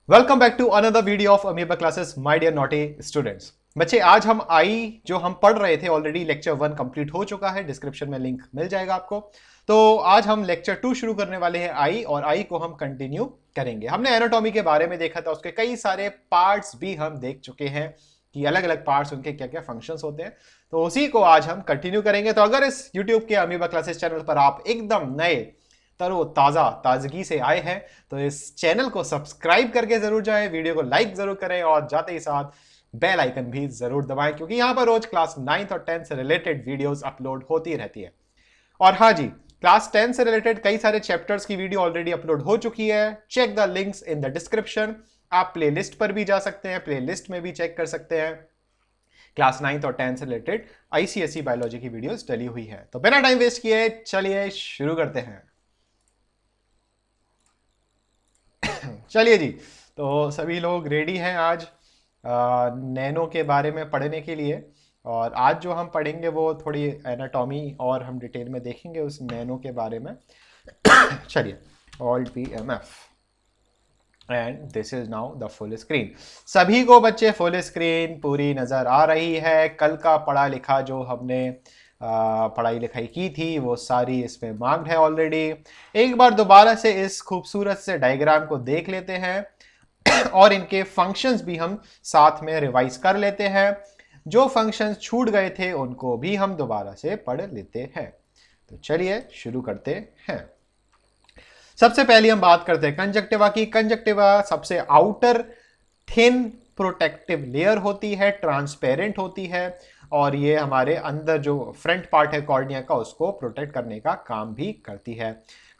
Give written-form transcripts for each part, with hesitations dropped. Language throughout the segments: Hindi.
Welcome back to another video of Amoeba classes my dear naughty students. बच्चे आज हम आई जो हम पढ़ रहे थे ऑलरेडी लेक्चर 1 कंप्लीट हो चुका है, डिस्क्रिप्शन में लिंक मिल जाएगा आपको। तो आज हम लेक्चर 2 शुरू करने वाले हैं आई, और आई को हम कंटिन्यू करेंगे। हमने एनाटॉमी के बारे में देखा था, उसके कई सारे पार्ट्स भी हम देख चुके हैं कि अलग अलग पार्ट्स उनके क्या क्या फंक्शंस होते हैं। तो उसी को आज हम कंटिन्यू करेंगे। तो अगर इस यूट्यूब के अमीबा क्लासेस चैनल पर आप एकदम नए तरो ताजा ताजगी से आए हैं तो इस चैनल को सब्सक्राइब करके जरूर जाएं, वीडियो को लाइक जरूर करें और जाते ही साथ बेल आइकन भी जरूर दबाएं, क्योंकि यहां पर रोज क्लास 9th और 10th से रिलेटेड वीडियोस अपलोड होती रहती है। और हाँ जी, क्लास 10 से रिलेटेड कई सारे चैप्टर्स की वीडियो ऑलरेडी अपलोड हो चुकी है। Check the links in the description. आप प्लेलिस्ट पर भी जा सकते हैं, प्लेलिस्ट में भी चेक कर सकते हैं। क्लास 9th और 10th से रिलेटेड आईसीएसई बायोलॉजी की वीडियोस डली हुई है। तो बिना टाइम वेस्ट किए चलिए शुरू करते हैं। चलिए जी, तो सभी लोग रेडी हैं आज नैनो के बारे में पढ़ने के लिए। और आज जो हम पढ़ेंगे वो थोड़ी एनाटॉमी और हम डिटेल में देखेंगे उस नैनो के बारे में। चलिए, alt PMF and this is now the full screen. सभी को बच्चे फुल स्क्रीन पूरी नजर आ रही है। कल का पढ़ा लिखा जो हमने पढ़ाई लिखाई की थी वो सारी इसमें मार्क्ड है ऑलरेडी। एक बार दोबारा से इस खूबसूरत से डायग्राम को देख लेते हैं और इनके फंक्शंस भी हम साथ में रिवाइज कर लेते हैं। जो फंक्शंस छूट गए थे उनको भी हम दोबारा से पढ़ लेते हैं। तो चलिए शुरू करते हैं। सबसे पहले हम बात करते हैं कंजक्टिवा की। कंजक्टिवा सबसे आउटर थिन प्रोटेक्टिव लेयर होती है, ट्रांसपेरेंट होती है, और ये हमारे अंदर जो फ्रंट पार्ट है कॉर्निया का उसको प्रोटेक्ट करने का काम भी करती है।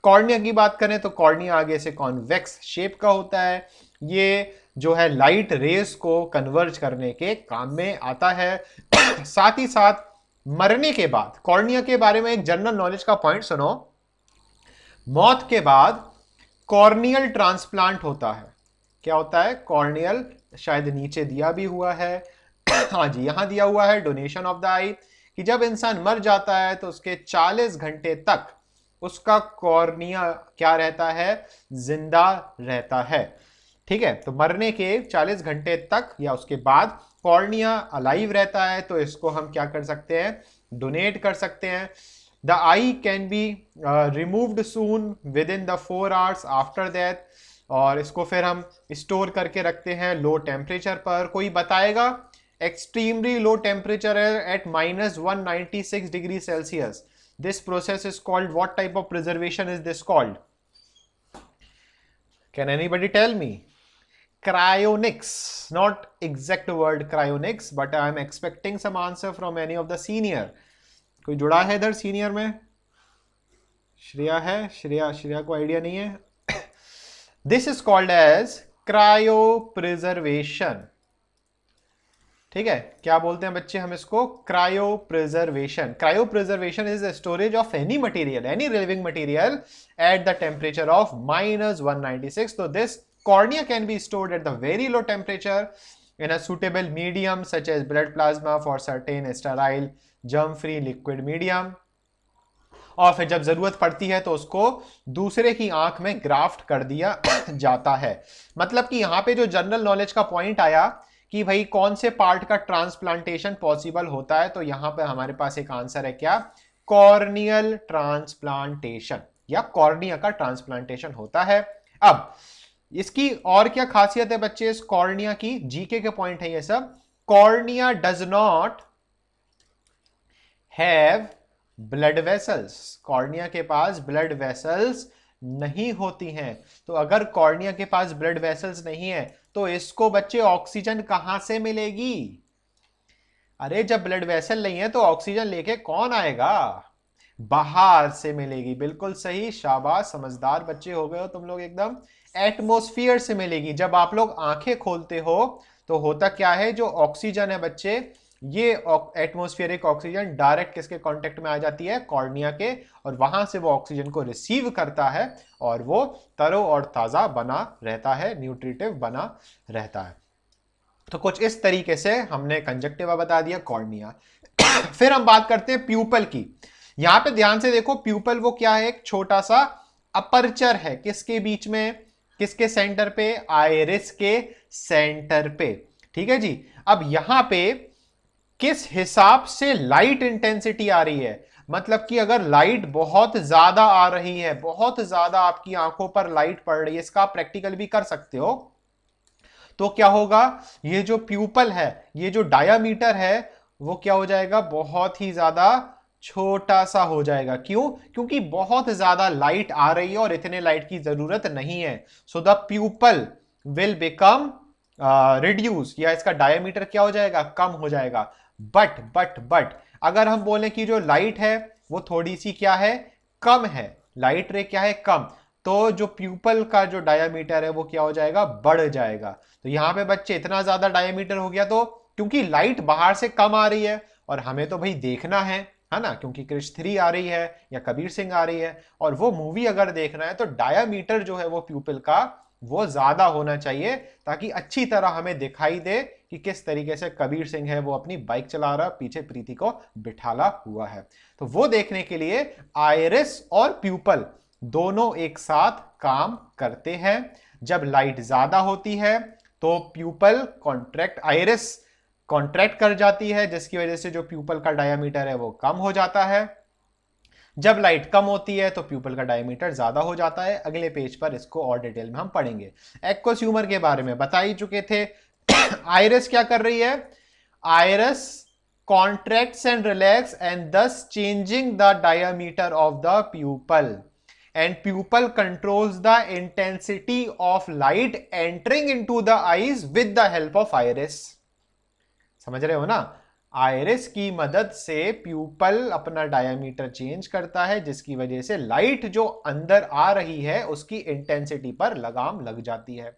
कॉर्निया की बात करें तो कॉर्निया आगे से कॉन्वेक्स शेप का होता है। ये जो है लाइट रेस को कन्वर्ज करने के काम में आता है। साथ ही साथ मरने के बाद कॉर्निया के बारे में एक जनरल नॉलेज का पॉइंट सुनो। मौत के बाद कॉर्नियल ट्रांसप्लांट होता है। क्या होता है? कॉर्नियल, शायद नीचे दिया भी हुआ है। हाँ जी, यहां दिया हुआ है डोनेशन ऑफ द आई, कि जब इंसान मर जाता है तो उसके 40 घंटे तक उसका कॉर्निया क्या रहता है? जिंदा रहता है। ठीक है, तो मरने के 40 घंटे तक या उसके बाद कॉर्निया अलाइव रहता है, तो इसको हम क्या कर सकते हैं? डोनेट कर सकते हैं। The I can be removed soon with in the 4 hours after death, और इसको फिर हम स्टोर करके रखते हैं लो टेम्परेचर पर। कोई बताएगा? Extremely low temperature at -196 degree Celsius. This process is called, what type of preservation is this called? Can anybody tell me? Cryonics, not exact word cryonics, but I am expecting some answer from any of the senior. कोई जुड़ा है इधर सीनियर में? श्रेया है? श्रेया को आइडिया नहीं है। This is called as cryopreservation. ठीक है, क्या बोलते हैं बच्चे हम इसको? Cryopreservation. Cryopreservation is the storage of any material, any living material at the temperature of -196। तो this cornea can be stored at the very low temperature in a suitable medium such as blood plasma for certain sterile germ free liquid medium, और फिर जब जरूरत पड़ती है तो उसको दूसरे की आंख में ग्राफ्ट कर दिया जाता है। मतलब कि यहां पे जो जनरल नॉलेज का पॉइंट आया कि भाई कौन से पार्ट का ट्रांसप्लांटेशन पॉसिबल होता है, तो यहां पे हमारे पास एक आंसर है क्या? कॉर्नियल ट्रांसप्लांटेशन, या कॉर्निया का ट्रांसप्लांटेशन होता है। अब इसकी और क्या खासियत है बच्चे इस कॉर्निया की? जीके के पॉइंट है ये सब। Cornea does not have blood vessels. Cornea के पास ब्लड वेसल्स नहीं होती हैं। तो अगर कॉर्निया के पास ब्लड वेसल्स नहीं है तो इसको बच्चे ऑक्सीजन कहां से मिलेगी? अरे जब ब्लड वेसल नहीं है तो ऑक्सीजन लेके कौन आएगा? बाहर से मिलेगी। बिल्कुल सही, शाबाश, समझदार बच्चे हो गए हो तुम लोग एकदम। एटमॉस्फेयर से मिलेगी। जब आप लोग आंखें खोलते हो तो होता क्या है? जो ऑक्सीजन है बच्चे, ये एटमॉस्फेरिक ऑक्सीजन डायरेक्ट किसके कांटेक्ट में आ जाती है? कॉर्निया के, और वहां से वो ऑक्सीजन को रिसीव करता है और वो तरो और ताजा बना रहता है, न्यूट्रिटिव बना रहता है। तो कुछ इस तरीके से हमने कंजक्टिवा बता दिया, कॉर्निया। फिर हम बात करते हैं प्यूपल की। यहां पे ध्यान से देखो, प्यूपल वो क्या है? एक छोटा सा अपर्चर है। किसके बीच में? किसके सेंटर पे? आइरिस के सेंटर पे। ठीक है जी। अब यहां पे किस हिसाब से लाइट इंटेंसिटी आ रही है, मतलब कि अगर लाइट बहुत ज्यादा आ रही है, बहुत ज्यादा आपकी आंखों पर लाइट पड़ रही है, इसका आप प्रैक्टिकल भी कर सकते हो, तो क्या होगा? ये जो प्यूपल है, ये जो डायामीटर है, वो क्या हो जाएगा? बहुत ही ज्यादा छोटा सा हो जाएगा। क्यों? क्योंकि बहुत ज्यादा लाइट आ रही है और इतने लाइट की जरूरत नहीं है। So the pupal will become reduce, या इसका डायमीटर क्या हो जाएगा? कम हो जाएगा। बट अगर हम बोलें कि जो लाइट है वो थोड़ी सी क्या है? कम है। लाइट रे क्या है? कम। तो जो प्यूपल का जो डायमीटर है वो क्या हो जाएगा? बढ़ जाएगा। तो यहां पे बच्चे इतना ज्यादा डायमीटर हो गया, तो क्योंकि लाइट बाहर से कम आ रही है और हमें तो भाई देखना है ना, क्योंकि क्रिश 3 आ रही है या कबीर सिंह आ रही है और वो मूवी अगर देखना है, तो डायामीटर जो है वो प्यूपिल का वो ज्यादा होना चाहिए, ताकि अच्छी तरह हमें दिखाई दे कि किस तरीके से कबीर सिंह है वो अपनी बाइक चला रहा, पीछे प्रीति को बिठाला हुआ है। तो वो देखने के लिए आइरिस और प्यूपल दोनों एक साथ काम करते हैं। जब लाइट ज्यादा होती है तो प्यूपल कॉन्ट्रैक्ट, आइरिस कॉन्ट्रैक्ट कर जाती है, जिसकी वजह से जो प्यूपल का डायमीटर है वो कम हो जाता है। जब लाइट कम होती है तो प्यूपल का डायमीटर ज्यादा हो जाता है। अगले पेज पर इसको और डिटेल में हम पढ़ेंगे। एक्वस ह्यूमर के बारे में बता ही चुके थे। आइरिस क्या कर रही है? Iris contracts and relax and thus changing the diameter of the pupil, and pupil controls the intensity of light entering into the eyes with the help of iris। समझ रहे हो ना? आइरिस की मदद से प्यूपल अपना डायमीटर चेंज करता है, जिसकी वजह से लाइट जो अंदर आ रही है उसकी इंटेंसिटी पर लगाम लग जाती है।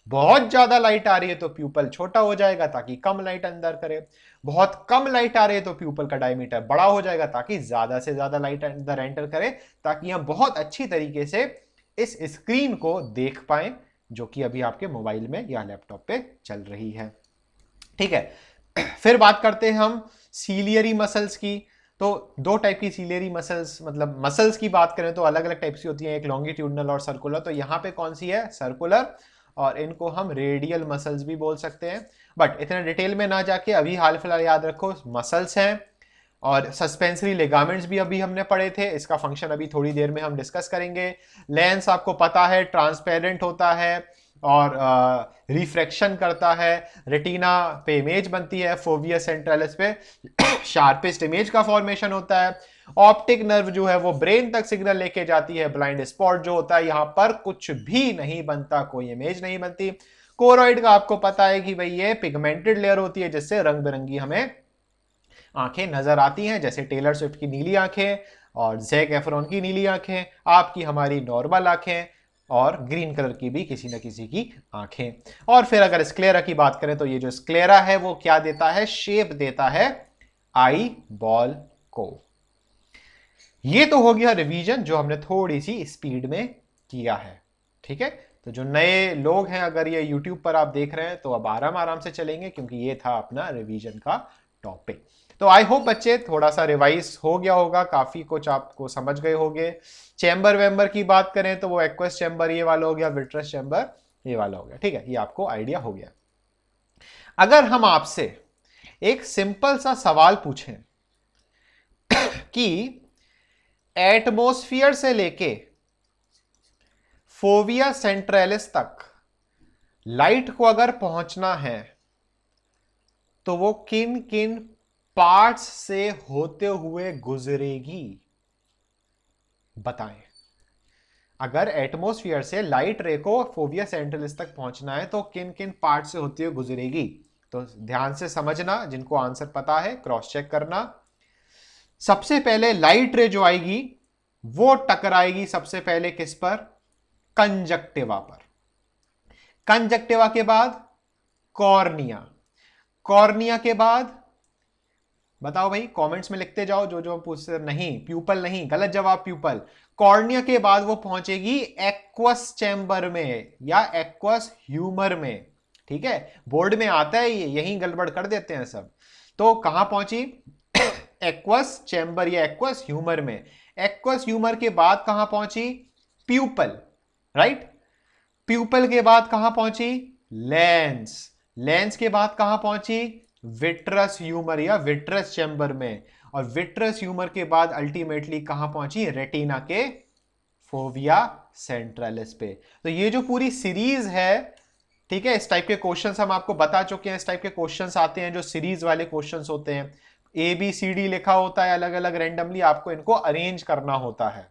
बहुत ज्यादा लाइट आ रही है तो प्यूपल छोटा हो जाएगा ताकि कम लाइट अंदर करे। बहुत कम लाइट आ रही है तो प्यूपल का डायमीटर बड़ा हो जाएगा ताकि ज्यादा से ज्यादा लाइट अंदर एंटर करे, ताकि हम बहुत अच्छी तरीके से इस स्क्रीन को देख पाए, जो कि अभी आपके मोबाइल में या लैपटॉप पे चल रही है। ठीक है, फिर बात करते हैं हम सीलियरी मसल्स की। तो दो टाइप की सीलियरी मसल्स, मतलब मसल्स की बात करें तो अलग अलग टाइप्स की होती हैं, एक लॉन्गिट्यूडनल और सर्कुलर। तो यहां पे कौन सी है? सर्कुलर, और इनको हम रेडियल मसल्स भी बोल सकते हैं। बट इतने डिटेल में ना जाके अभी हाल फिलहाल याद रखो मसल्स हैं। और सस्पेंसरी लिगामेंट्स भी अभी हमने पढ़े थे, इसका फंक्शन अभी थोड़ी देर में हम डिस्कस करेंगे। लेंस आपको पता है ट्रांसपेरेंट होता है और रिफ्रैक्शन करता है। रेटिना पे इमेज बनती है, फोविया सेंट्रलिस पे शार्पेस्ट इमेज का फॉर्मेशन होता है। ऑप्टिक नर्व जो है वो ब्रेन तक सिग्नल लेके जाती है। ब्लाइंड स्पॉट जो होता है, यहां पर कुछ भी नहीं बनता, कोई इमेज नहीं बनती। कोरोइड का आपको पता है कि भाई ये पिगमेंटेड लेयर होती है, जिससे रंग बिरंगी हमें आंखें नजर आती हैं, जैसे टेलर स्विफ्ट की नीली आंखें और जैक एफरॉन की नीली आंखें, आपकी हमारी नॉर्मल आंखें, और ग्रीन कलर की भी किसी न किसी की आंखें। और फिर अगर स्क्लेरा की बात करें तो ये जो स्क्लेरा है वो क्या देता है? शेप देता है आई बॉल को। ये तो हो गया रिवीजन जो हमने थोड़ी सी स्पीड में किया है। ठीक है, तो जो नए लोग हैं, अगर ये YouTube पर आप देख रहे हैं तो अब आराम आराम से चलेंगे, क्योंकि ये था अपना रिवीजन का टॉपिक। तो आई होप बच्चे थोड़ा सा रिवाइज हो गया होगा, काफी कुछ आपको समझ गए होंगे। चैम्बर वेम्बर की बात करें तो वो एक्वस चैम्बर ये वाला हो गया, विट्रस चैम्बर ये वाला हो गया। ठीक है, ये आपको आइडिया हो गया। अगर हम आपसे एक सिंपल सा सवाल पूछें कि एटमॉस्फेयर से लेके फोविया सेंट्रलिस तक लाइट को अगर पहुंचना है तो वो किन किन पार्ट्स से होते हुए गुजरेगी? बताएं। अगर एटमॉस्फेयर से लाइट रे को फोविया सेंट्रलिस तक पहुंचना है तो किन किन पार्ट से होते हुए गुजरेगी? तो ध्यान से समझना, जिनको आंसर पता है क्रॉस चेक करना। सबसे पहले लाइट रे जो आएगी वो टकराएगी सबसे पहले किस पर? कंजक्टिवा पर। कंजक्टिवा के बाद कॉर्निया। कॉर्निया के बाद बताओ भाई, कमेंट्स में लिखते जाओ जो जो पूछते। नहीं, प्यूपल नहीं, गलत जवाब प्यूपल। कॉर्निया के बाद वो पहुंचेगी एक्वस चैम्बर में या एक्वस ह्यूमर में। ठीक है, बोर्ड में आता है ये, यही गड़बड़ कर देते हैं सब। तो कहां पहुंची? एक्वस चैम्बर या एक्वस ह्यूमर में। एक्वस ह्यूमर के बाद कहां पहुंची? Pupal, right. प्यूपल के बाद कहां पहुंची? लेंस। लेंस के बाद कहां पहुंची? विट्रस ह्यूमर या विट्रस चैम्बर में। और विट्रस ह्यूमर के बाद अल्टीमेटली कहां पहुंची? रेटिना के फोविया सेंट्रलिस पे। तो ये जो पूरी सीरीज है, ठीक है, इस टाइप के क्वेश्चंस हम आपको बता चुके हैं। इस टाइप के क्वेश्चंस आते हैं जो सीरीज वाले क्वेश्चंस होते हैं, ए बी सी डी लिखा होता है अलग अलग रैंडमली, आपको इनको अरेंज करना होता है,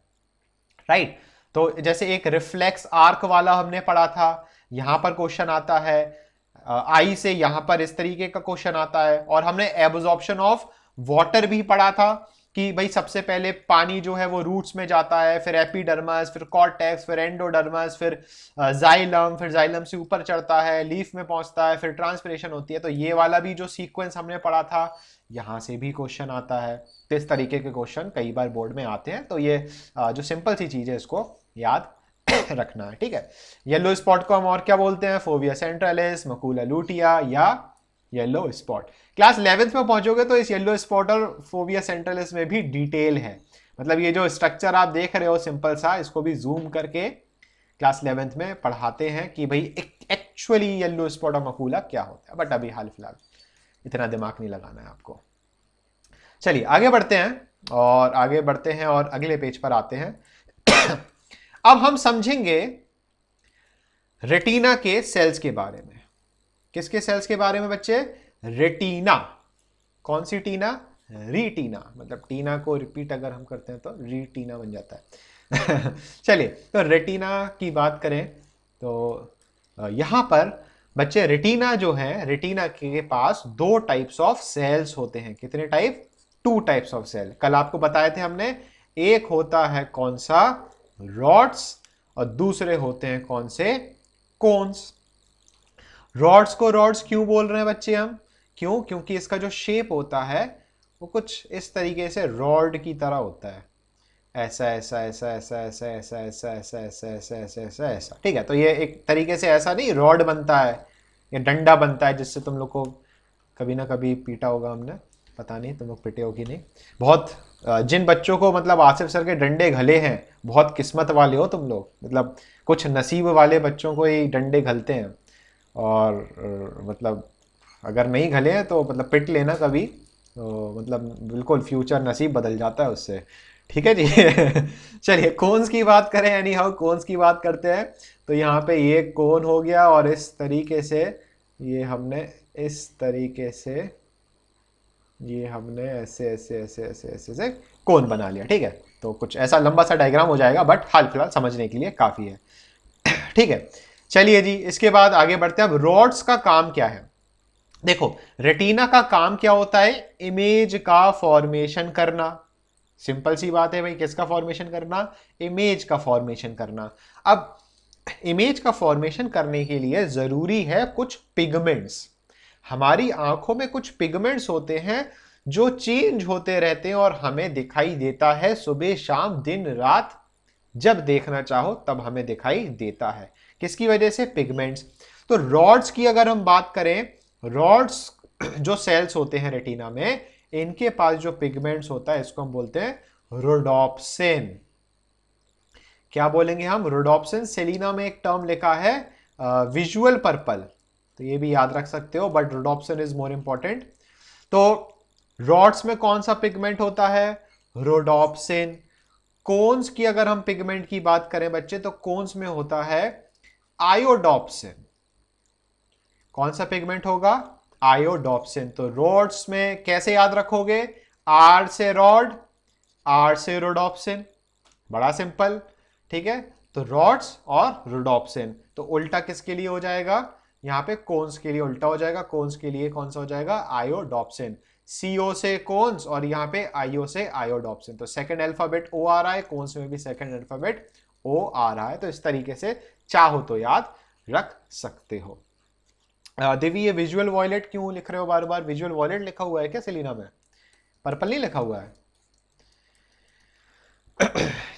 राइट। तो जैसे एक रिफ्लेक्स आर्क वाला हमने पढ़ा था, यहां पर क्वेश्चन आता है आई से, यहां पर इस तरीके का क्वेश्चन आता है। और हमने एब्जॉर्प्शन ऑफ वाटर भी पढ़ा था कि भाई सबसे पहले पानी जो है वो रूट्स में जाता है, फिर एपिडर्मस, फिर कॉर्टेक्स, फिर एंडोडर्मस, फिर जाइलम, फिर जाइलम से ऊपर चढ़ता है, लीफ में पहुंचता है, फिर ट्रांसपिरेशन होती है। तो ये वाला भी जो सीक्वेंस हमने पढ़ा था, यहां से भी क्वेश्चन आता है। तो इस तरीके के क्वेश्चन कई बार बोर्ड में आते हैं। तो ये जो सिंपल सी चीज है इसको याद रखना है, ठीक है। येलो स्पॉट को हम और क्या बोलते हैं? फोविया सेंट्रलिस, मकुला लूटिया या येलो स्पॉट। क्लास 11th में पहुंचोगे तो इस येलो स्पॉट और फोविया सेंट्रलिस में भी डिटेल है। मतलब ये जो स्ट्रक्चर आप देख रहे हो सिंपल सा, इसको भी जूम करके क्लास 11th में पढ़ाते हैं कि भाई एक्चुअली येलो स्पॉट और मकुला क्या होता है। बट अभी हाल फिलहाल इतना दिमाग नहीं लगाना है आपको। चलिए आगे बढ़ते हैं और अगले पेज पर आते हैं। अब हम समझेंगे रेटिना के सेल्स के बारे में। किसके सेल्स के बारे में बच्चे? रेटिना। कौन सी टीना? रीटीना। मतलब टीना को रिपीट अगर हम करते हैं तो रीटीना बन जाता है। चलिए, तो रेटिना की बात करें तो यहां पर बच्चे रेटिना जो है, रेटिना के पास दो टाइप्स ऑफ सेल्स होते हैं। कितने टाइप? 2 types of cell. कल आपको बताए थे हमने, एक होता है कौन सा? रॉड्स। और दूसरे होते हैं कौन से? कोन्स। रॉड्स को रॉड्स क्यों बोल रहे हैं बच्चे हम? क्यों? क्योंकि इसका जो शेप होता है वो कुछ इस तरीके से रॉड की तरह होता है, ऐसा ऐसा ऐसा ऐसा ऐसा ऐसा ऐसा ऐसा ऐसा ऐसा ऐसा ऐसा ऐसा, ठीक है। तो ये एक तरीके से ऐसा नहीं रॉड बनता है, ये डंडा बनता है जिससे तुम लोग को कभी ना कभी पीटा होगा हमने, पता नहीं तुम लोग पिटे हो कि नहीं। बहुत जिन बच्चों को मतलब आसिफ सर के डंडे घले हैं, बहुत किस्मत वाले हो तुम लोग। मतलब कुछ नसीब वाले बच्चों को ही डंडे घलते हैं। और मतलब अगर नहीं घले हैं तो मतलब पिट लेना कभी, तो मतलब बिल्कुल फ्यूचर नसीब बदल जाता है उससे, ठीक है जी। चलिए कोन्स की बात करें, एनी हाउ कोन्स की बात करते हैं। तो यहाँ पे ये कोन हो गया और इस तरीके से ये हमने इस तरीके से ये हमने ऐसे ऐसे ऐसे ऐसे ऐसे ऐसे कोन बना लिया, ठीक है। तो कुछ ऐसा लंबा सा डायग्राम हो जाएगा, बट हाल फिलहाल समझने के लिए काफ़ी है, ठीक है। चलिए जी, इसके बाद आगे बढ़ते हैं। अब रॉड्स का काम क्या है? देखो, रेटिना का काम क्या होता है? इमेज का फॉर्मेशन करना। सिंपल सी बात है भाई, किसका फॉर्मेशन करना? इमेज का फॉर्मेशन करना। अब इमेज का फॉर्मेशन करने के लिए जरूरी है कुछ पिगमेंट्स। हमारी आंखों में कुछ पिगमेंट्स होते हैं जो चेंज होते रहते हैं और हमें दिखाई देता है सुबह शाम दिन रात, जब देखना चाहो तब हमें दिखाई देता है। किसकी वजह से? पिगमेंट्स। तो रॉड्स की अगर हम बात करें, रॉड्स जो सेल्स होते हैं रेटिना में, इनके पास जो पिगमेंट्स होता है इसको हम बोलते हैं रोडोप्सिन। क्या बोलेंगे हम? रोडोप्सिन। सेलिना में एक टर्म लिखा है विजुअल पर्पल, तो ये भी याद रख सकते हो, but rhodopsin is more important. तो रॉड्स में कौन सा पिगमेंट होता है? रोडोप्सिन। कोन्स की अगर हम पिगमेंट की बात करें बच्चे, तो कोन्स में होता है आयोडोप्सिन। कौन सा पिगमेंट होगा? आयोडोप्सिन। तो रॉड्स में कैसे याद रखोगे? आर से रॉड, आर से रोडोप्सिन, बड़ा सिंपल, ठीक है। तो रॉड्स और रोडोप्सिन। तो उल्टा किसके लिए हो जाएगा? यहां पे कोन्स के लिए उल्टा हो जाएगा। कोन्स के लिए कौन सा हो जाएगा? आयोडोप्सिन। सीओ से कोन्स और यहां पे आईओ से आयोडोप्सिन। तो सेकंड अल्फाबेट ओ आ रहा है, कोन्स में भी सेकंड अल्फाबेट ओ आ रहा है। तो इस तरीके से चाहो तो याद रख सकते हो। देवी, ये विजुअल वॉयलेट क्यों लिख रहे हो बार बार? विजुअल वॉयलेट लिखा हुआ है क्या सेलिना में? पर्पल नहीं लिखा हुआ है?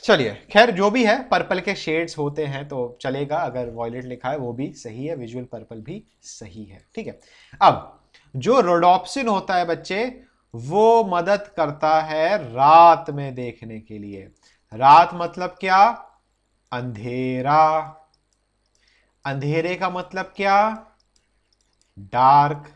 चलिए खैर जो भी है, पर्पल के शेड्स होते हैं तो चलेगा, अगर वॉयलेट लिखा है वो भी सही है, विजुअल पर्पल भी सही है, ठीक है। अब जो रोडोप्सिन होता है बच्चे, वो मदद करता है रात में देखने के लिए। रात मतलब क्या? अंधेरा। अंधेरे का मतलब क्या? डार्क।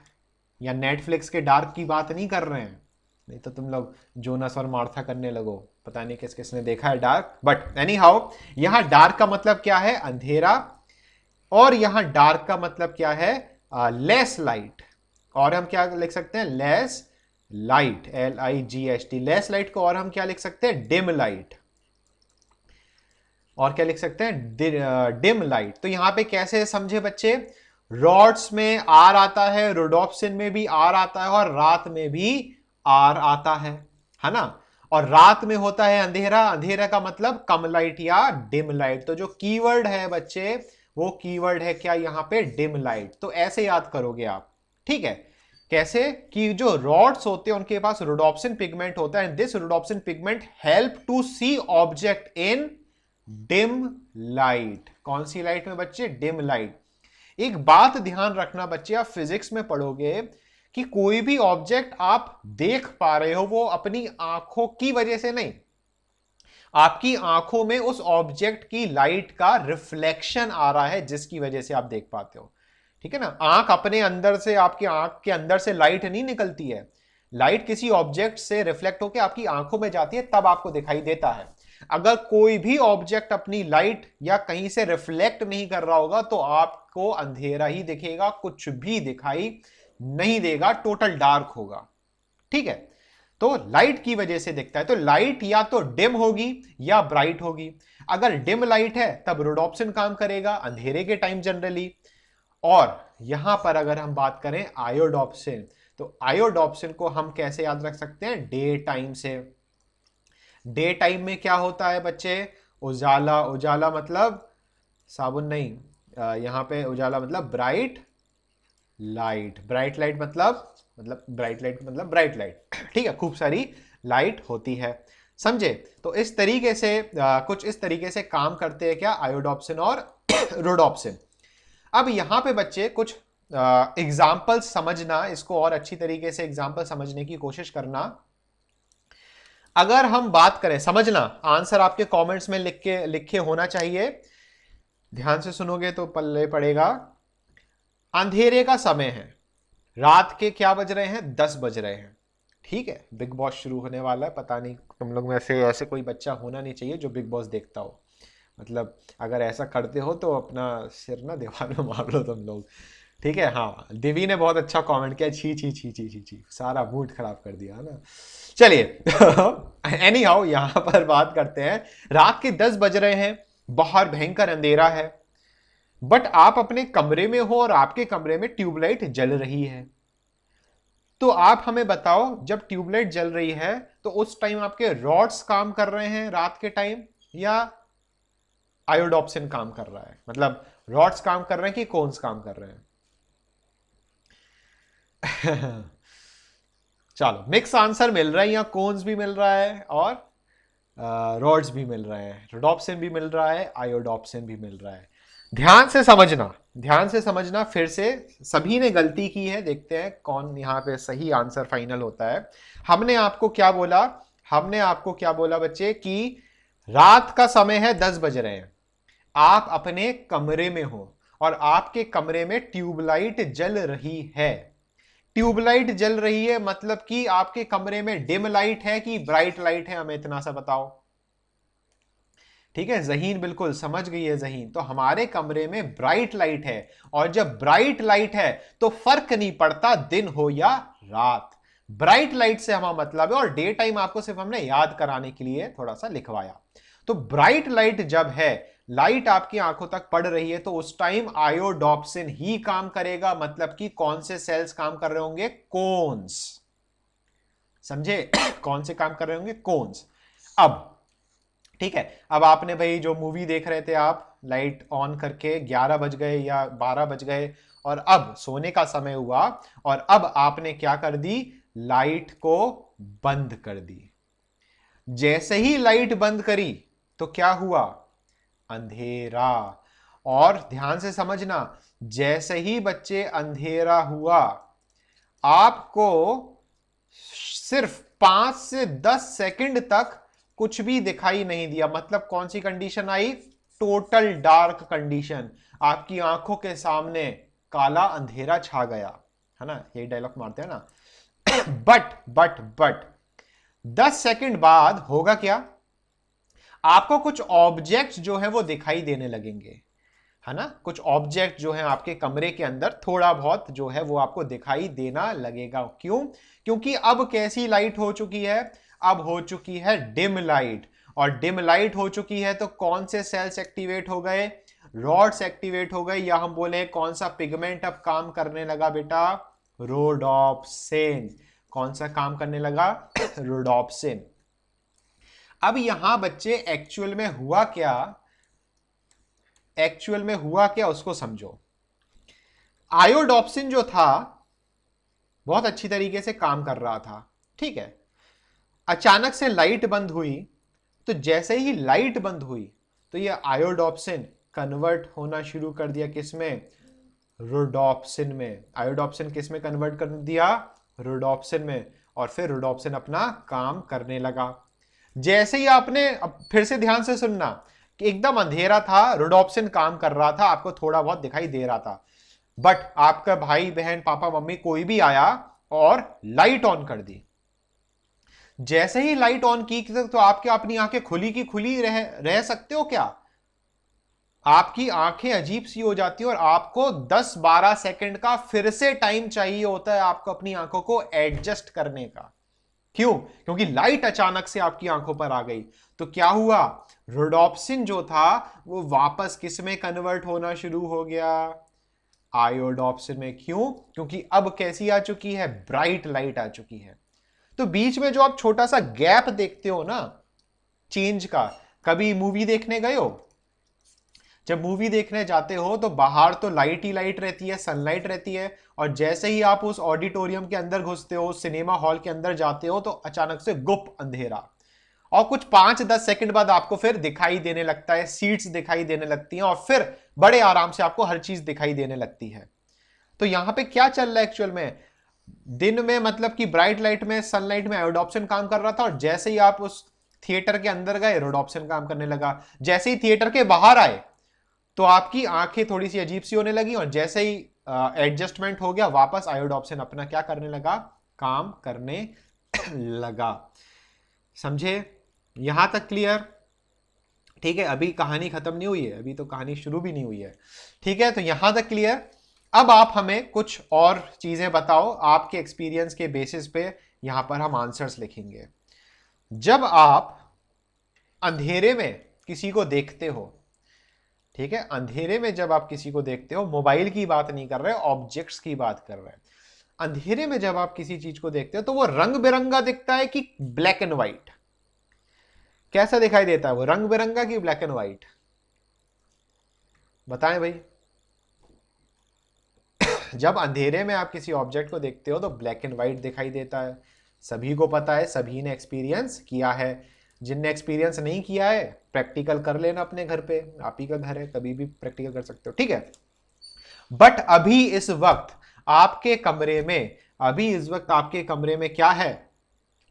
या नेटफ्लिक्स के डार्क की बात नहीं कर रहे हैं, नहीं तो तुम लोग जोनस और मार्था करने लगो, पता नहीं किस किसने देखा है डार्क। बट एनी हाउ, यहां डार्क का मतलब क्या है? अंधेरा। और यहां डार्क का मतलब क्या है? Less light. और हम क्या लिख सकते हैं? Less light, LIGHT, less light को और हम क्या लिख सकते हैं? Dim light. और क्या लिख सकते हैं? Dim light. तो यहां पे कैसे समझे बच्चे? रॉड्स में आर आता है, रोडोप्सिन में भी आर आता है, और रात में भी आर आता है ना? और रात में होता है अंधेरा। अंधेरा का मतलब कम लाइट या डिम लाइट। तो जो कीवर्ड है बच्चे, वो कीवर्ड है क्या यहां पे? Dim light. तो ऐसे याद करोगे आप, ठीक है? कैसे? कि जो रॉड्स होते हैं उनके पास रोडोप्सिन पिगमेंट होता है, this rhodopsin pigment help to see object in dim light. कौन सी लाइट में बच्चे? Dim light. एक बात ध्यान रखना बच्चे, आप फिजिक्स में पढ़ोगे कि कोई भी ऑब्जेक्ट आप देख पा रहे हो वो अपनी आंखों की वजह से नहीं, आपकी आंखों में उस ऑब्जेक्ट की लाइट का रिफ्लेक्शन आ रहा है जिसकी वजह से आप देख पाते हो। ठीक है ना? आंख अपने अंदर से, आपकी आंख के अंदर से लाइट नहीं निकलती है, लाइट किसी ऑब्जेक्ट से रिफ्लेक्ट होकर आपकी आंखों में जाती है, तब आपको दिखाई देता है। अगर कोई भी ऑब्जेक्ट अपनी लाइट या कहीं से रिफ्लेक्ट नहीं कर रहा होगा तो आपको अंधेरा ही दिखेगा, कुछ भी दिखाई नहीं देगा, टोटल डार्क होगा। ठीक है? तो लाइट की वजह से दिखता है। तो लाइट या तो डिम होगी या ब्राइट होगी। अगर डिम लाइट है तब रोडोप्सिन काम करेगा अंधेरे के टाइम जनरली। और यहां पर अगर हम बात करें आयोडोप्सिन, तो आयोडोप्सिन को हम कैसे याद रख सकते हैं? डे टाइम से। डे टाइम में क्या होता है बच्चे? उजाला। उजाला मतलब साबुन नहीं, यहां पे उजाला मतलब ब्राइट लाइट। ब्राइट लाइट मतलब ब्राइट लाइट मतलब ब्राइट लाइट। ठीक है? खूब सारी लाइट होती है, समझे? तो इस तरीके से कुछ इस तरीके से काम करते हैं क्या? आयोडोप्सिन और रोडोप्सिन। अब यहां पे बच्चे कुछ एग्जाम्पल समझना, इसको और अच्छी तरीके से एग्जाम्पल समझने की कोशिश करना। अगर हम बात करें, समझना, आंसर आपके कमेंट्स में लिखे होना चाहिए, ध्यान से सुनोगे तो पल्ले पड़ेगा। अंधेरे का समय है, रात के क्या बज रहे हैं? 10 बज रहे हैं। ठीक है? बिग बॉस शुरू होने वाला है, पता नहीं तुम लोग में से ऐसे कोई बच्चा होना नहीं चाहिए जो बिग बॉस देखता हो, मतलब अगर ऐसा करते हो तो अपना सिर ना दीवार में मार लो तुम लोग। ठीक है? हाँ, दिवी ने बहुत अच्छा कमेंट किया, छी छी छी छी छी छी, सारा मूड खराब कर दिया ना। चलिए एनी हाउ, यहां पर बात करते हैं। रात के 10 बज रहे हैं, बाहर भयंकर अंधेरा है, बट आप अपने कमरे में हो और आपके कमरे में ट्यूबलाइट जल रही है। तो आप हमें बताओ, जब ट्यूबलाइट जल रही है तो उस टाइम आपके रॉड्स काम कर रहे हैं रात के टाइम, या आयोडोप्सिन काम कर रहा है? मतलब रॉड्स काम कर रहे हैं कि कोन्स काम कर रहे हैं? चलो, मिक्स आंसर मिल रहा है, या कोन्स भी मिल रहा है और रॉड्स भी मिल रहे हैं, रोडोप्सिन भी मिल रहा है, आयोडोप्सिन भी मिल रहा है। ध्यान से समझना, ध्यान से समझना फिर से। सभी ने गलती की है, देखते हैं कौन यहां पे सही आंसर फाइनल होता है। हमने आपको क्या बोला? हमने आपको क्या बोला बच्चे? कि रात का समय है, 10 बज रहे हैं, आप अपने कमरे में हो और आपके कमरे में ट्यूबलाइट जल रही है। ट्यूबलाइट जल रही है मतलब कि आपके कमरे में डिम लाइट है कि ब्राइट लाइट है? हमें इतना सा बताओ। ठीक है? जहीन बिल्कुल समझ गई है जहीन। तो हमारे कमरे में ब्राइट लाइट है, और जब ब्राइट लाइट है तो फर्क नहीं पड़ता दिन हो या रात। ब्राइट लाइट से हमारा मतलब है, और डे टाइम आपको सिर्फ हमने याद कराने के लिए थोड़ा सा लिखवाया। तो ब्राइट लाइट जब है, लाइट आपकी आंखों तक पड़ रही है, तो उस टाइम आयोडोप्सिन ही काम करेगा। मतलब कि कौन से सेल्स काम कर रहे होंगे? कोन्स। समझे? कौन से काम कर रहे होंगे? कोन्स। अब ठीक है, अब आपने भाई जो मूवी देख रहे थे आप लाइट ऑन करके, 11 बज गए या 12 बज गए और अब सोने का समय हुआ, और अब आपने क्या कर दी? लाइट को बंद कर दी। जैसे ही लाइट बंद करी तो क्या हुआ? अंधेरा। और ध्यान से समझना, जैसे ही बच्चे अंधेरा हुआ, आपको सिर्फ 5 से 10 सेकंड तक कुछ भी दिखाई नहीं दिया। मतलब कौन सी कंडीशन आई? Total dark condition. आपकी आंखों के सामने काला अंधेरा छा गया, है ना, यही डायलॉग मारते हैं ना। बट 10 सेकंड बाद होगा क्या, आपको कुछ ऑब्जेक्ट्स जो है वो दिखाई देने लगेंगे, है ना, कुछ ऑब्जेक्ट जो है आपके कमरे के अंदर थोड़ा बहुत जो है वो आपको दिखाई देना लगेगा। क्यों? क्योंकि अब कैसी लाइट हो चुकी है, अब हो चुकी है डिम लाइट, और डिम लाइट हो चुकी है तो कौन से सेल्स एक्टिवेट हो गए, रॉड्स एक्टिवेट हो गए, या हम बोले कौन सा पिगमेंट अब काम करने लगा बेटा, रोडोप्सिन। कौन सा काम करने लगा, रोडोप्सिन। अब यहां बच्चे एक्चुअल में हुआ क्या उसको समझो। आयोडोप्सिन जो था बहुत अच्छी तरीके से काम कर रहा था, ठीक है, अचानक से लाइट बंद हुई, तो जैसे ही लाइट बंद हुई तो ये आयोडोप्सिन कन्वर्ट होना शुरू कर दिया, किसमें, रोडोप्सिन में। आयोडोप्सिन किस में कन्वर्ट कर दिया, रोडोप्सिन में, और फिर रोडोप्सिन अपना काम करने लगा। जैसे ही आपने, अब फिर से ध्यान से सुनना, कि एकदम अंधेरा था, रोडोप्सिन काम कर रहा था, आपको थोड़ा बहुत दिखाई दे रहा था, बट आपका भाई बहन पापा मम्मी कोई भी आया और लाइट ऑन कर दी। जैसे ही लाइट ऑन की तो आपके अपनी आंखें खुली की खुली रह सकते हो क्या, आपकी आंखें अजीब सी हो जाती है और आपको 10-12 सेकंड का फिर से टाइम चाहिए होता है आपको अपनी आंखों को एडजस्ट करने का। क्यों? क्योंकि लाइट अचानक से आपकी आंखों पर आ गई। तो क्या हुआ, रोडोप्सिन जो था वो वापस किस में कन्वर्ट होना शुरू हो गया, आयोडोप्सिन में। क्यों? क्योंकि अब कैसी आ चुकी है, ब्राइट लाइट आ चुकी है। तो बीच में जो आप छोटा सा गैप देखते हो ना चेंज का, कभी मूवी देखने गए हो, जब मूवी देखने जाते हो तो बाहर तो लाइट ही लाइट रहती है, सनलाइट रहती है, और जैसे ही आप उस ऑडिटोरियम के अंदर घुसते हो, सिनेमा हॉल के अंदर जाते हो, तो अचानक से गुप अंधेरा, और कुछ 5-10 सेकंड बाद आपको फिर दिखाई देने लगता है, सीट्स दिखाई देने लगती हैं, और फिर बड़े आराम से आपको हर चीज दिखाई देने लगती है। तो यहां पे क्या चल रहा है एक्चुअल में, दिन में मतलब कि ब्राइट लाइट में, सनलाइट में आयोडोप्सिन काम कर रहा था, और जैसे ही आप उस थिएटर के अंदर गए रोडोप्सिन काम करने लगा। जैसे ही थिएटर के बाहर आए तो आपकी आंखें थोड़ी सी अजीब सी होने लगी, और जैसे ही एडजस्टमेंट हो गया वापस आयोडोप्सिन अपना क्या करने लगा, काम करने लगा। समझे? यहां तक क्लियर? ठीक है, अभी कहानी खत्म नहीं हुई है, अभी तो कहानी शुरू भी नहीं हुई है। ठीक है, तो यहां तक क्लियर। अब आप हमें कुछ और चीजें बताओ, आपके एक्सपीरियंस के बेसिस पे यहां पर हम आंसर्स लिखेंगे। जब आप अंधेरे में किसी को देखते हो, ठीक है, अंधेरे में जब आप किसी को देखते हो, मोबाइल की बात नहीं कर रहे, ऑब्जेक्ट्स की बात कर रहे हैं। अंधेरे में जब आप किसी चीज को देखते हो तो वो रंग बिरंगा दिखता है कि ब्लैक एंड व्हाइट, कैसा दिखाई देता है वो, रंग बिरंगा कि ब्लैक एंड व्हाइट, बताएं भाई। जब अंधेरे में आप किसी ऑब्जेक्ट को देखते हो तो ब्लैक एंड व्हाइट दिखाई देता है, सभी को पता है, सभी ने एक्सपीरियंस किया है। जिनने एक्सपीरियंस नहीं किया है प्रैक्टिकल कर लेना अपने घर पे, आप ही का घर है, कभी भी प्रैक्टिकल कर सकते हो, ठीक है। बट अभी इस वक्त आपके कमरे में, अभी इस वक्त आपके कमरे में क्या है,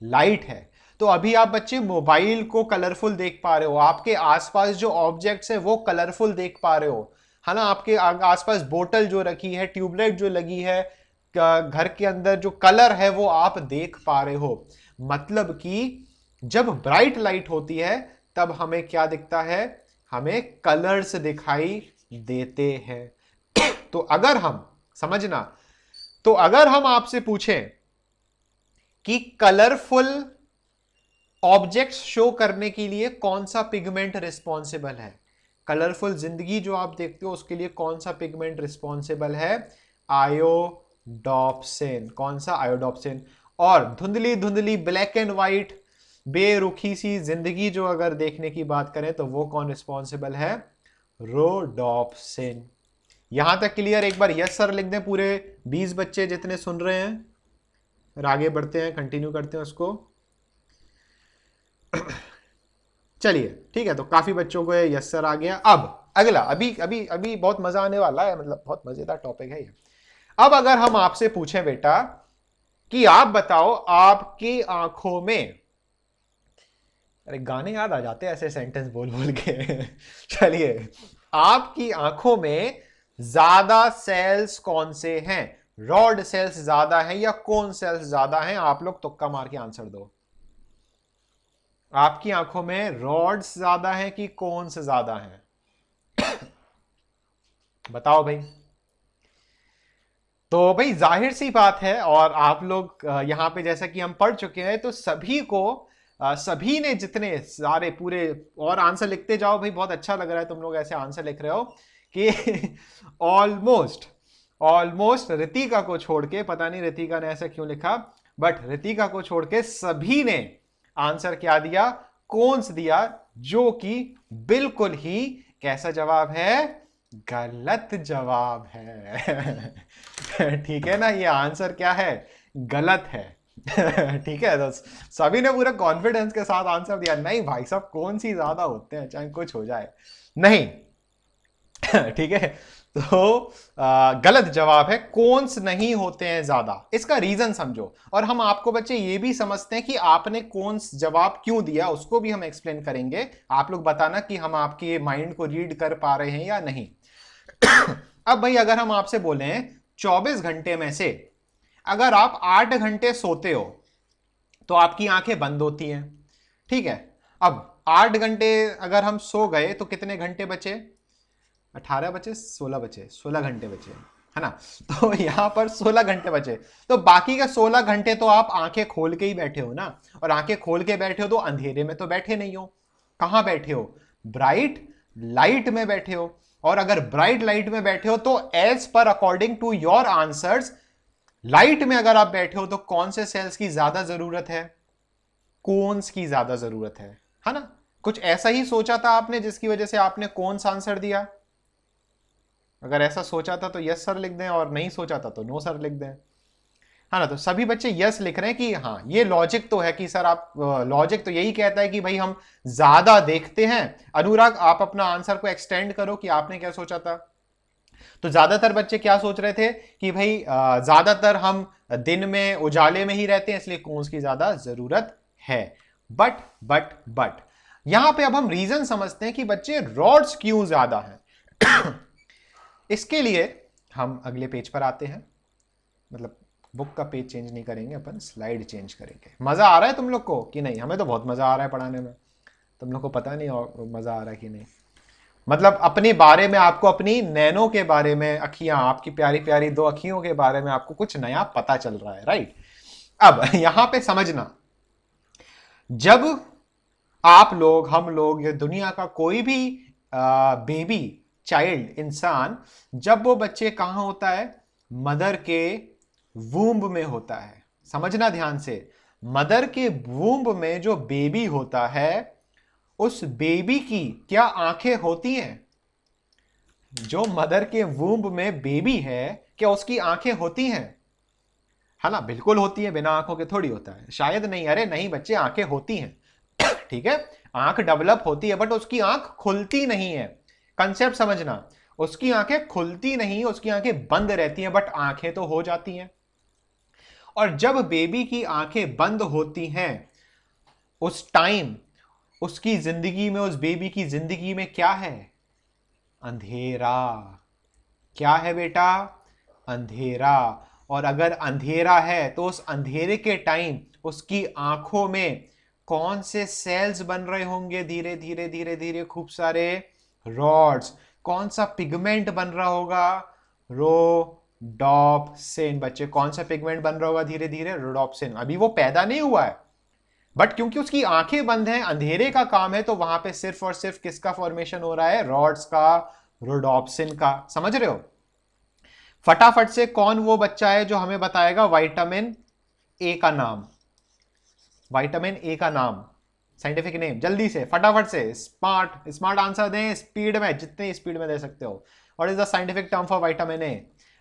लाइट है। तो अभी आप बच्चे मोबाइल को कलरफुल देख पा रहे हो, आपके आसपास जो ऑब्जेक्ट्स है वो कलरफुल देख पा रहे हो, है ना, आपके आसपास बोतल जो रखी है, ट्यूबलाइट जो लगी है, घर के अंदर जो कलर है वो आप देख पा रहे हो। मतलब कि जब ब्राइट लाइट होती है तब हमें क्या दिखता है, हमें कलर्स दिखाई देते हैं। तो अगर हम, समझना, तो अगर हम आपसे पूछें कि कलरफुल ऑब्जेक्ट्स शो करने के लिए कौन सा पिगमेंट रिस्पॉन्सिबल है, कलरफुल जिंदगी जो आप देखते हो उसके लिए कौन सा पिगमेंट रिस्पॉन्सिबल है, आयोडोप्सिन। कौन सा, आयोडोप्सिन। और धुंधली धुंधली ब्लैक एंड व्हाइट बेरुखी सी जिंदगी जो अगर देखने की बात करें तो वो कौन रिस्पॉन्सिबल है, रोडोप्सिन। यहां तक क्लियर? एक बार यस सर लिख दें पूरे 20 बच्चे जितने सुन रहे हैं, और आगे बढ़ते हैं, कंटिन्यू करते हैं उसको। चलिए ठीक है, तो काफी बच्चों को यस सर आ गया। अब अगला, अभी अभी अभी बहुत मजा आने वाला है, मतलब बहुत मजेदार टॉपिक है ये। अब अगर हम आपसे पूछें बेटा कि आप बताओ आपकी आंखों में, अरे गाने याद आ जाते हैं ऐसे सेंटेंस बोल बोल के चलिए, आपकी आंखों में ज्यादा सेल्स कौन से हैं? रॉड सेल्स ज्यादा हैं या कोन सेल्स ज्यादा हैं? आप लोग तुक्का मार के आंसर दो। आपकी आंखों में रॉड्स ज्यादा हैं कि कोन्स ज्यादा हैं? बताओ भाई। तो भाई जाहिर सी बात है, और आप लोग यहां पे जैसा कि हम पढ़ चुके हैं, तो सभी को सभी ने जितने सारे पूरे, और आंसर लिखते जाओ भाई, बहुत अच्छा लग रहा है तुम लोग ऐसे आंसर लिख रहे हो कि ऑलमोस्ट ऑलमोस्ट रितिका को छोड़ के, पता नहीं रितिका ने ऐसा क्यों लिखा, बट रितिका को छोड़ के सभी ने आंसर क्या दिया? कौन दिया, जो कि बिल्कुल ही कैसा जवाब है? गलत जवाब है। ठीक है ना, ये आंसर क्या है? गलत है। ठीक है, तो सभी ने पूरा कॉन्फिडेंस के साथ आंसर दिया, नहीं भाई साहब कौन सी ज्यादा होते हैं चाहे कुछ हो जाए, नहीं। ठीक है, तो गलत जवाब है, कोन्स नहीं होते हैं ज्यादा। इसका रीजन समझो, और हम आपको बच्चे ये भी समझते हैं कि आपने कोन्स जवाब क्यों दिया, उसको भी हम एक्सप्लेन करेंगे। आप लोग बताना कि हम आपके माइंड को रीड कर पा रहे हैं या नहीं। अब भाई अगर हम आपसे बोले 24 घंटे में से अगर आप 8 घंटे सोते हो तो आपकी आंखें बंद होती हैं, ठीक है। अब 8 घंटे अगर हम सो गए तो कितने घंटे बचे? 18 बचे, 16 बचे, 16 घंटे बचे, है ना। तो यहां पर 16 घंटे बचे, तो बाकी का 16 घंटे तो आप आंखें खोल के ही बैठे हो ना। और आंखें खोल के बैठे हो तो अंधेरे में तो बैठे नहीं हो। कहां बैठे हो? ब्राइट लाइट में बैठे हो। और अगर ब्राइट लाइट में बैठे हो तो as per according to your answers, light में अगर आप बैठे हो तो कौन से सेल्स की ज्यादा जरूरत है? कोन्स की ज्यादा जरूरत है ना। कुछ ऐसा ही सोचा था आपने जिसकी वजह से आपने कोन्स आंसर दिया। अगर ऐसा सोचा था तो यस सर लिख दें, और नहीं सोचा था तो नो सर लिख दें, है ना। तो सभी बच्चे यस लिख रहे हैं कि हाँ ये लॉजिक तो है कि सर आप, लॉजिक तो यही कहता है कि भाई हम ज्यादा देखते हैं। अनुराग आप अपना आंसर को एक्सटेंड करो कि आपने क्या सोचा था। तो ज्यादातर बच्चे क्या सोच रहे थे कि भाई ज्यादातर हम दिन में उजाले में ही रहते हैं, इसलिए कोन्स की ज्यादा जरूरत है। बट यहां पे अब हम रीजन समझते हैं कि बच्चे रॉड्स क्यों ज्यादा हैं। इसके लिए हम अगले पेज पर आते हैं, मतलब बुक का पेज चेंज नहीं करेंगे अपन, स्लाइड चेंज करेंगे। मजा आ रहा है तुम लोग को कि नहीं? हमें तो बहुत मजा आ रहा है पढ़ाने में, तुम लोग को पता नहीं और मजा आ रहा है कि नहीं। मतलब अपने बारे में, आपको अपनी नैनो के बारे में, अखियां आपकी प्यारी प्यारी 2 अखियों के बारे में आपको कुछ नया पता चल रहा है, राइट। अब यहां पे समझना, जब आप लोग, हम लोग, ये दुनिया का कोई भी बेबी, चाइल्ड, इंसान, जब वो बच्चे कहां होता है? मदर के वूम्ब में होता है। समझना ध्यान से, मदर के वूम्ब में जो बेबी होता है, उस बेबी की क्या आंखें होती हैं? जो मदर के वूम्ब में बेबी है, क्या उसकी आंखें होती हैं? है ना, बिल्कुल होती है, बिना आंखों के थोड़ी होता है। शायद नहीं, अरे नहीं बच्चे, आंखें होती हैं। ठीक है, आंख डेवलप होती है, बट उसकी आंख खुलती नहीं है। कंसेप्ट समझना, उसकी आंखें खुलती नहीं, उसकी आंखें बंद रहती हैं, बट आंखें तो हो जाती हैं। और जब बेबी की आंखें बंद होती हैं, उस टाइम उसकी जिंदगी में, उस बेबी की जिंदगी में क्या है? अंधेरा। क्या है बेटा? अंधेरा। और अगर अंधेरा है तो उस अंधेरे के टाइम उसकी आंखों में कौन से सेल्स बन रहे होंगे? धीरे धीरे धीरे धीरे खूब सारे रॉड्स। कौन सा पिगमेंट बन रहा होगा? रोडॉप्सिन। बच्चे कौन सा पिगमेंट बन रहा होगा धीरे धीरे? रोडॉप्सिन। अभी वो पैदा नहीं हुआ है, बट क्योंकि उसकी आंखें बंद हैं, अंधेरे का काम है, तो वहां पे सिर्फ और सिर्फ किसका फॉर्मेशन हो रहा है? रॉड्स का, रोडॉप्सिन का। समझ रहे हो? फटाफट से कौन वो बच्चा है जो हमें बताएगा विटामिन ए का नाम? विटामिन ए का नाम, साइंटिफिक नेम, जल्दी से फटाफट से। स्मार्ट स्मार्ट आंसर दें, स्पीड में, जितने स्पीड में दे सकते हो। What is the scientific term for vitamin A?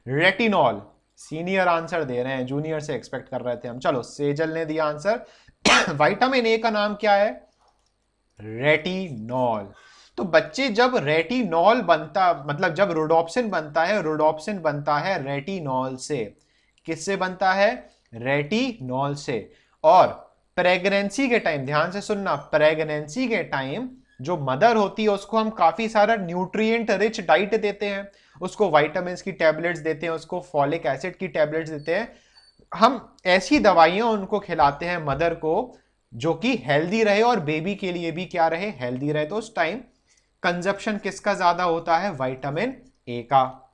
Retinol. Senior answer दे रहे हैं, जूनियर से एक्सपेक्ट कर रहे थे हम। चलो, सेजल ने दिया आंसर। विटामिन ए का नाम क्या है? रेटिनॉल। तो बच्चे जब रेटिनॉल बनता, मतलब जब रोडॉप्सिन बनता है, रोडॉप्सिन बनता है रेटिनॉल से। किससे बनता है? रेटिनॉल से। और प्रेगनेंसी के टाइम, ध्यान से सुनना, प्रेगनेंसी के टाइम जो मदर होती है उसको हम काफी सारा न्यूट्रिएंट रिच डाइट देते हैं, उसको वाइटामिन की टैबलेट्स देते हैं, उसको फॉलिक एसिड की टैबलेट्स देते हैं, हम ऐसी दवाइयां उनको खिलाते हैं मदर को जो कि हेल्दी रहे और बेबी के लिए भी क्या रहे, हेल्दी रहे। तो उस टाइम कंजप्शन किसका ज्यादा होता है, विटामिन ए का।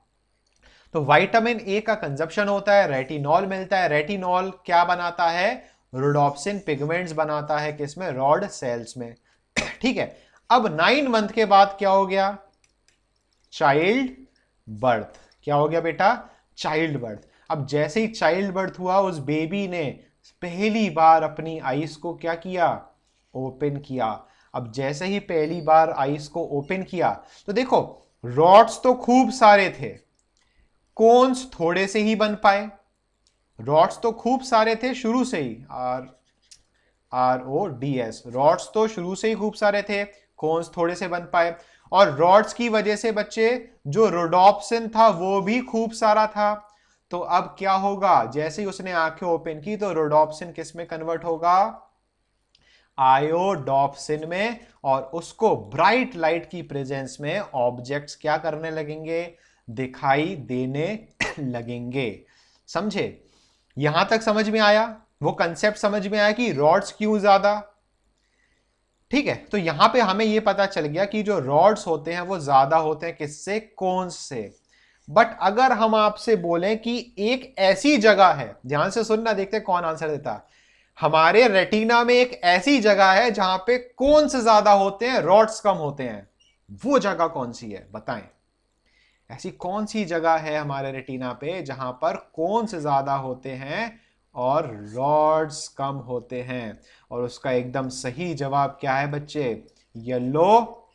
तो विटामिन ए का कंजप्शन होता है, रेटिनॉल मिलता है। रेटिनॉल क्या बनाता है, रोडोप्सिन पिगमेंट्स बनाता है, किसमें, रॉड सेल्स में। ठीक है। अब 9 मंथ के बाद क्या हो गया, चाइल्ड बर्थ। क्या हो गया बेटा, चाइल्ड बर्थ। अब जैसे ही चाइल्ड बर्थ हुआ, उस बेबी ने पहली बार अपनी आईज को क्या किया, ओपन किया। अब जैसे ही पहली बार आईज को ओपन किया तो देखो, रॉड्स तो खूब सारे थे, कोन्स थोड़े से ही बन पाए। रॉड्स तो खूब सारे थे शुरू से ही, RODS, रॉड्स तो शुरू से ही खूब सारे थे, कोन्स थोड़े से बन पाए। और रॉड्स की वजह से बच्चे जो रोडोप्सिन था वो भी खूब सारा था। तो अब क्या होगा, जैसे ही उसने आंखें ओपन की तो रोडोप्सिन किस में कन्वर्ट होगा, आयोडोप्सिन में, और उसको ब्राइट लाइट की प्रेजेंस में ऑब्जेक्ट्स क्या करने लगेंगे, दिखाई देने लगेंगे। समझे, यहां तक समझ में आया, वो कंसेप्ट समझ में आया कि रॉड्स क्यों ज्यादा। ठीक है, तो यहां पे हमें यह पता चल गया कि जो रॉड्स होते हैं वो ज्यादा होते हैं किससे, कोन्स से। बट अगर हम आपसे बोलें कि एक ऐसी जगह है, ध्यान से सुनना, देखते कौन आंसर देता है, हमारे रेटिना में एक ऐसी जगह है जहां पे कोन्स ज्यादा होते हैं, रॉड्स कम होते हैं, वो जगह कौन सी है, बताएं। ऐसी कौन सी जगह है हमारे रेटिना पे जहां पर कोन्स ज्यादा होते हैं और रॉड्स कम होते हैं। और उसका एकदम सही जवाब क्या है बच्चे, येलो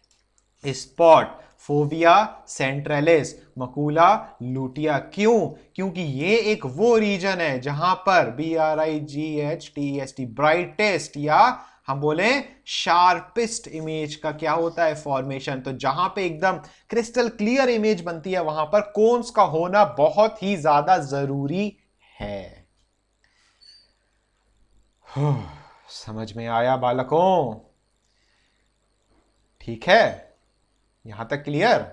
स्पॉट, फोविया सेंट्रलिस, मकुला लुटिया। क्यों, क्योंकि ये एक वो रीजन है जहां पर BRIGHTEST, ब्राइटेस्ट, या हम बोले शार्पेस्ट इमेज का क्या होता है, फॉर्मेशन। तो जहां पे एकदम क्रिस्टल क्लियर इमेज बनती है वहां पर कोन्स का होना बहुत ही ज्यादा जरूरी है। समझ में आया बालकों, ठीक है, यहां तक क्लियर।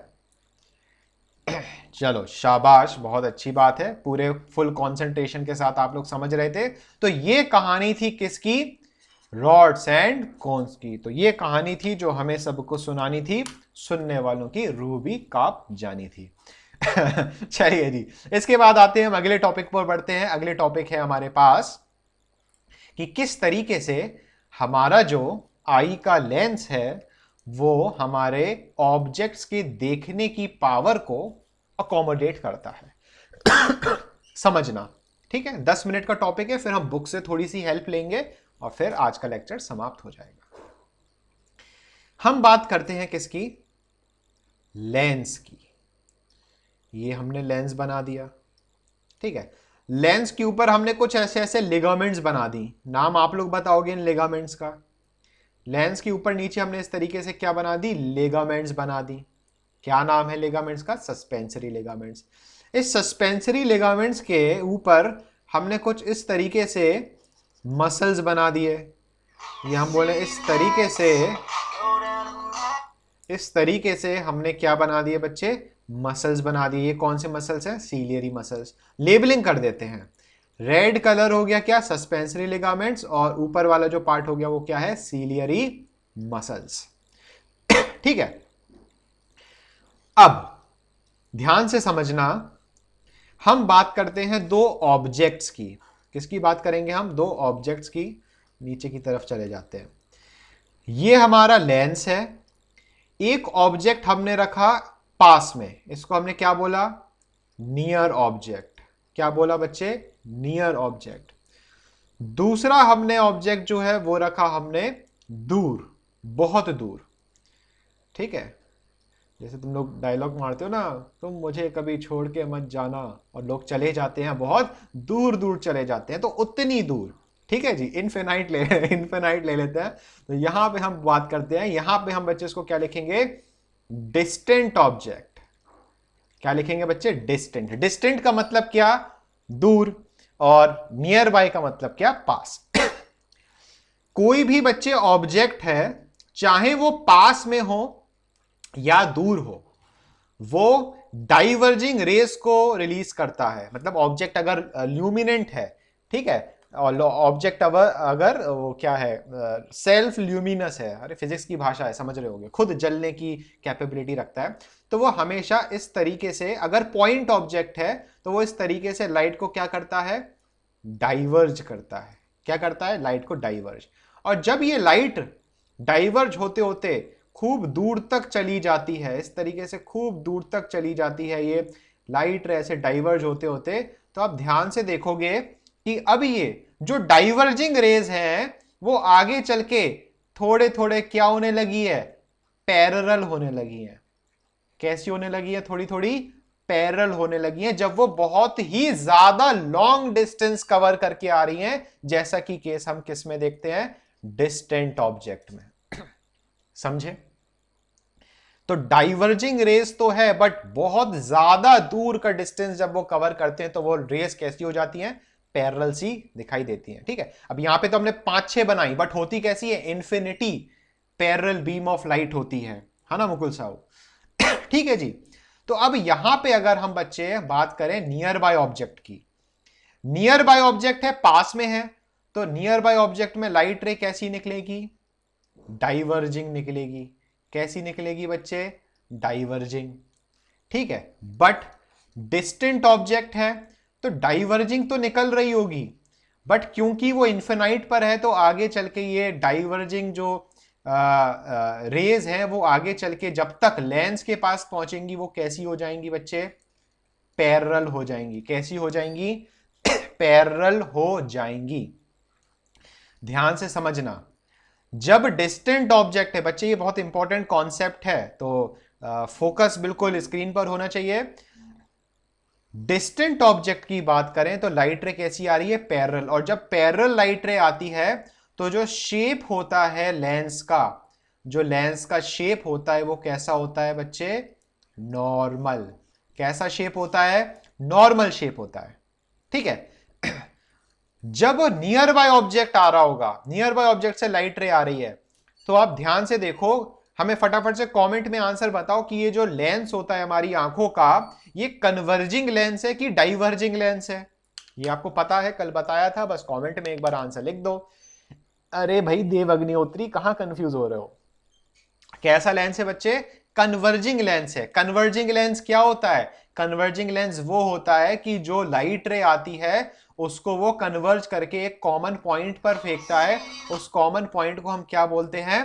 चलो शाबाश, बहुत अच्छी बात है, पूरे फुल कंसंट्रेशन के साथ आप लोग समझ रहे थे। तो ये कहानी थी किसकी, रॉड्स एंड कोन्स की। तो ये कहानी थी जो हमें सबको सुनानी थी, सुनने वालों की रूह भी कांप जानी थी। चलिए जी, इसके बाद आते हैं हम अगले टॉपिक पर बढ़ते हैं। अगले टॉपिक है हमारे पास कि किस तरीके से हमारा जो आई का लेंस है वो हमारे ऑब्जेक्ट्स के देखने की पावर को अकोमोडेट करता है। समझना, ठीक है, 10 मिनट का टॉपिक है, फिर हम बुक से थोड़ी सी हेल्प लेंगे और फिर आज का लेक्चर समाप्त हो जाएगा। हम बात करते हैं किसकी, लेंस की। ये हमने लेंस बना दिया, ठीक है। लेंस के ऊपर हमने कुछ ऐसे ऐसे लिगामेंट्स बना दी, नाम आप लोग बताओगे इन लिगामेंट्स का। लेंस के ऊपर नीचे हमने इस तरीके से क्या बना दी, लिगामेंट्स बना दी। क्या नाम है लिगामेंट्स का, सस्पेंसरी लिगामेंट्स। इस सस्पेंसरी लिगामेंट्स के ऊपर हमने कुछ इस तरीके से मसल्स बना दिए। ये हम बोले इस तरीके से हमने क्या बना दिए बच्चे, मसल्स बना दिए। ये कौन से मसल्स हैं, सीलियरी मसल्स। लेबलिंग कर देते हैं, रेड कलर हो गया क्या, सस्पेंसरी लिगामेंट्स, और ऊपर वाला जो पार्ट हो गया वो क्या है, सीलियरी मसल्स। ठीक है, अब ध्यान से समझना, हम बात करते हैं दो ऑब्जेक्ट्स की। किसकी बात करेंगे हम, दो ऑब्जेक्ट्स की। नीचे की तरफ चले जाते हैं। ये हमारा लेंस है, एक ऑब्जेक्ट हमने रखा पास में, इसको हमने क्या बोला, नियर ऑब्जेक्ट। क्या बोला बच्चे, नियर ऑब्जेक्ट। दूसरा हमने ऑब्जेक्ट जो है वो रखा हमने दूर, बहुत दूर। ठीक है, जैसे तुम लोग डायलॉग मारते हो ना, तुम मुझे कभी छोड़ के मत जाना, और लोग चले जाते हैं, बहुत दूर दूर चले जाते हैं, तो उतनी दूर। ठीक है जी, इनफिनाइट ले लेते हैं। तो यहां पे हम बात करते हैं, यहां पे हम बच्चे इसको क्या लिखेंगे, डिस्टेंट ऑब्जेक्ट। क्या लिखेंगे बच्चे, डिस्टेंट। डिस्टेंट का मतलब क्या, दूर, और नियर बाय का मतलब क्या, पास। कोई भी बच्चे ऑब्जेक्ट है चाहे वो पास में हो या दूर हो, वो डाइवर्जिंग रेस को रिलीज करता है। मतलब ऑब्जेक्ट अगर ल्यूमिनेंट है, ठीक है, और ऑब्जेक्ट अगर वो क्या है, सेल्फ ल्यूमिनस है, अरे फिजिक्स की भाषा है, समझ रहे होगे, खुद जलने की कैपेबिलिटी रखता है, तो वो हमेशा इस तरीके से, अगर पॉइंट ऑब्जेक्ट है तो वो इस तरीके से लाइट को क्या करता है, डाइवर्ज करता है। क्या करता है, लाइट को डाइवर्ज। और जब ये लाइट डाइवर्ज होते होते खूब दूर तक चली जाती है, इस तरीके से खूब दूर तक चली जाती है ये लाइट ऐसे डाइवर्ज होते होते, तो आप ध्यान से देखोगे कि अब ये जो डाइवर्जिंग रेज हैं वो आगे चल के थोड़े थोड़े क्या होने लगी है, पैरेलल होने लगी है। कैसी होने लगी है, थोड़ी थोड़ी पैरेलल होने लगी हैं, जब वो बहुत ही ज्यादा लॉन्ग डिस्टेंस कवर करके आ रही हैं, जैसा कि केस हम किस में देखते हैं, डिस्टेंट ऑब्जेक्ट में। समझे? तो डाइवर्जिंग रेस तो है, बट बहुत ज्यादा दूर का डिस्टेंस जब वो कवर करते हैं तो वो रेस कैसी हो जाती हैं, पैरेलल सी दिखाई देती हैं। ठीक है, अब यहां पे तो हमने 5-6 बनाई, बट होती कैसी है, infinity parallel beam of light होती है ना मुकुल साहब? ठीक है जी। तो अब यहां पे अगर हम बच्चे बात करें नियर बाय ऑब्जेक्ट की, नियर बाय ऑब्जेक्ट है, पास में है, तो नियर बाय ऑब्जेक्ट में लाइट रे कैसी निकलेगी, डाइवर्जिंग निकलेगी। कैसी निकलेगी बच्चे, डाइवर्जिंग। ठीक है, बट डिस्टेंट ऑब्जेक्ट है तो डाइवर्जिंग तो निकल रही होगी, बट क्योंकि वो इन्फिनाइट पर है तो आगे चल के ये डाइवर्जिंग जो रेज है वो आगे चल के जब तक लेंस के पास पहुंचेंगी वो कैसी हो जाएंगी बच्चे, पैरेलल हो जाएंगी। कैसी हो जाएंगी, पैरेलल हो जाएंगी। ध्यान से समझना, जब डिस्टेंट ऑब्जेक्ट है बच्चे, ये बहुत इंपॉर्टेंट कॉन्सेप्ट है, तो फोकस बिल्कुल स्क्रीन पर होना चाहिए। डिस्टेंट ऑब्जेक्ट की बात करें तो लाइट रे कैसी आ रही है, पैरेलल। और जब पैरेलल लाइट रे आती है तो जो शेप होता है लेंस का, जो लेंस का शेप होता है वो कैसा होता है बच्चे, नॉर्मल। कैसा शेप होता है, नॉर्मल शेप होता है। ठीक है, जब नियर बाय ऑब्जेक्ट आ रहा होगा, नियर बाय ऑब्जेक्ट से लाइट रे आ रही है, तो आप ध्यान से देखो, हमें फटाफट से कमेंट में आंसर बताओ कि ये जो लेंस होता है हमारी आंखों का, ये कन्वर्जिंग लेंस है कि डाइवर्जिंग लेंस है? ये आपको पता है, कल बताया था, बस कमेंट में एक बार आंसर लिख दो। अरे भाई देव अग्निहोत्री, कहां कंफ्यूज हो रहे हो? कैसा लेंस है बच्चे, कन्वर्जिंग लेंस है। कन्वर्जिंग लेंस क्या होता है, कन्वर्जिंग लेंस वो होता है कि जो लाइट रे आती है उसको वो कन्वर्ज करके एक कॉमन पॉइंट पर फेंकता है। उस कॉमन पॉइंट को हम क्या बोलते हैं,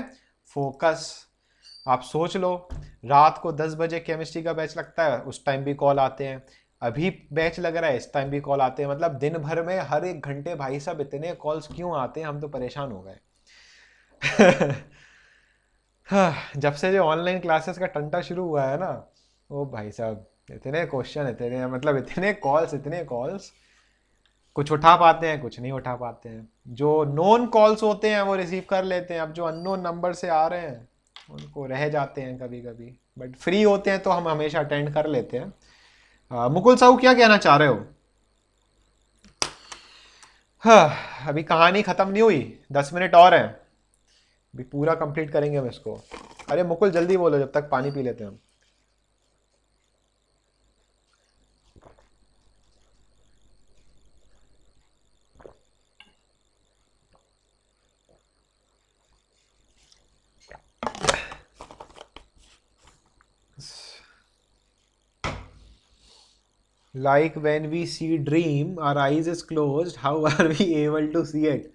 फोकस। आप सोच लो, रात को 10 बजे केमिस्ट्री का बैच लगता है, उस टाइम भी कॉल आते हैं, अभी बैच लग रहा है इस टाइम भी कॉल आते हैं। मतलब दिन भर में हर एक घंटे भाई साहब इतने कॉल्स क्यों आते हैं, हम तो परेशान हो गए। हाँ, जब से जो ऑनलाइन क्लासेस का टंटा शुरू हुआ है ना, ओ भाई साहब, इतने क्वेश्चन, इतने मतलब इतने कॉल्स, कुछ उठा पाते हैं कुछ नहीं उठा पाते हैं। जो नोन कॉल्स होते हैं वो रिसीव कर लेते हैं, अब जो अननोन नंबर से आ रहे हैं उनको रह जाते हैं कभी कभी, बट फ्री होते हैं तो हम हमेशा अटेंड कर लेते हैं। मुकुल साहू क्या कहना चाह रहे हो? हाँ, अभी कहानी खत्म नहीं हुई, 10 मिनट और हैं, अभी पूरा कंप्लीट करेंगे हम इसको। अरे मुकुल जल्दी बोलो, जब तक पानी पी लेते हैं हम। Like when we see dream, our eyes is closed. How are we able to see it?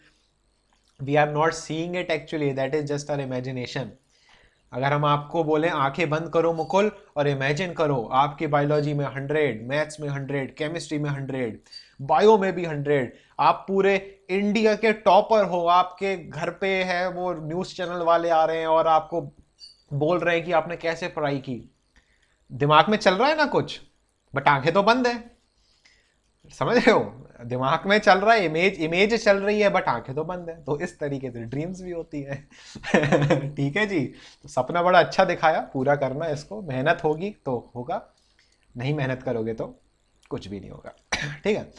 We are not seeing it actually. That is just our imagination. अगर हम आपको बोलें आंखें बंद करो मुकुल और इमेजिन करो आपकी बायोलॉजी में 100, मैथ्स में 100, केमिस्ट्री में 100, बायो में भी 100, आप पूरे इंडिया के टॉपर हो, आपके घर पे है वो न्यूज़ चैनल वाले आ रहे हैं और आपको बोल रहे हैं कि आपने कैसे पढ़ाई की, दिमाग में चल रहा है ना कुछ, बट आंखें तो बंद है। समझ रहे हो, दिमाग में चल रहा है, इमेज इमेज चल रही है, बट आंखें तो बंद है। तो इस तरीके से ड्रीम्स भी होती है। ठीक है जी, तो सपना बड़ा अच्छा दिखाया, पूरा करना इसको, मेहनत होगी तो होगा, नहीं मेहनत करोगे तो कुछ भी नहीं होगा। ठीक है,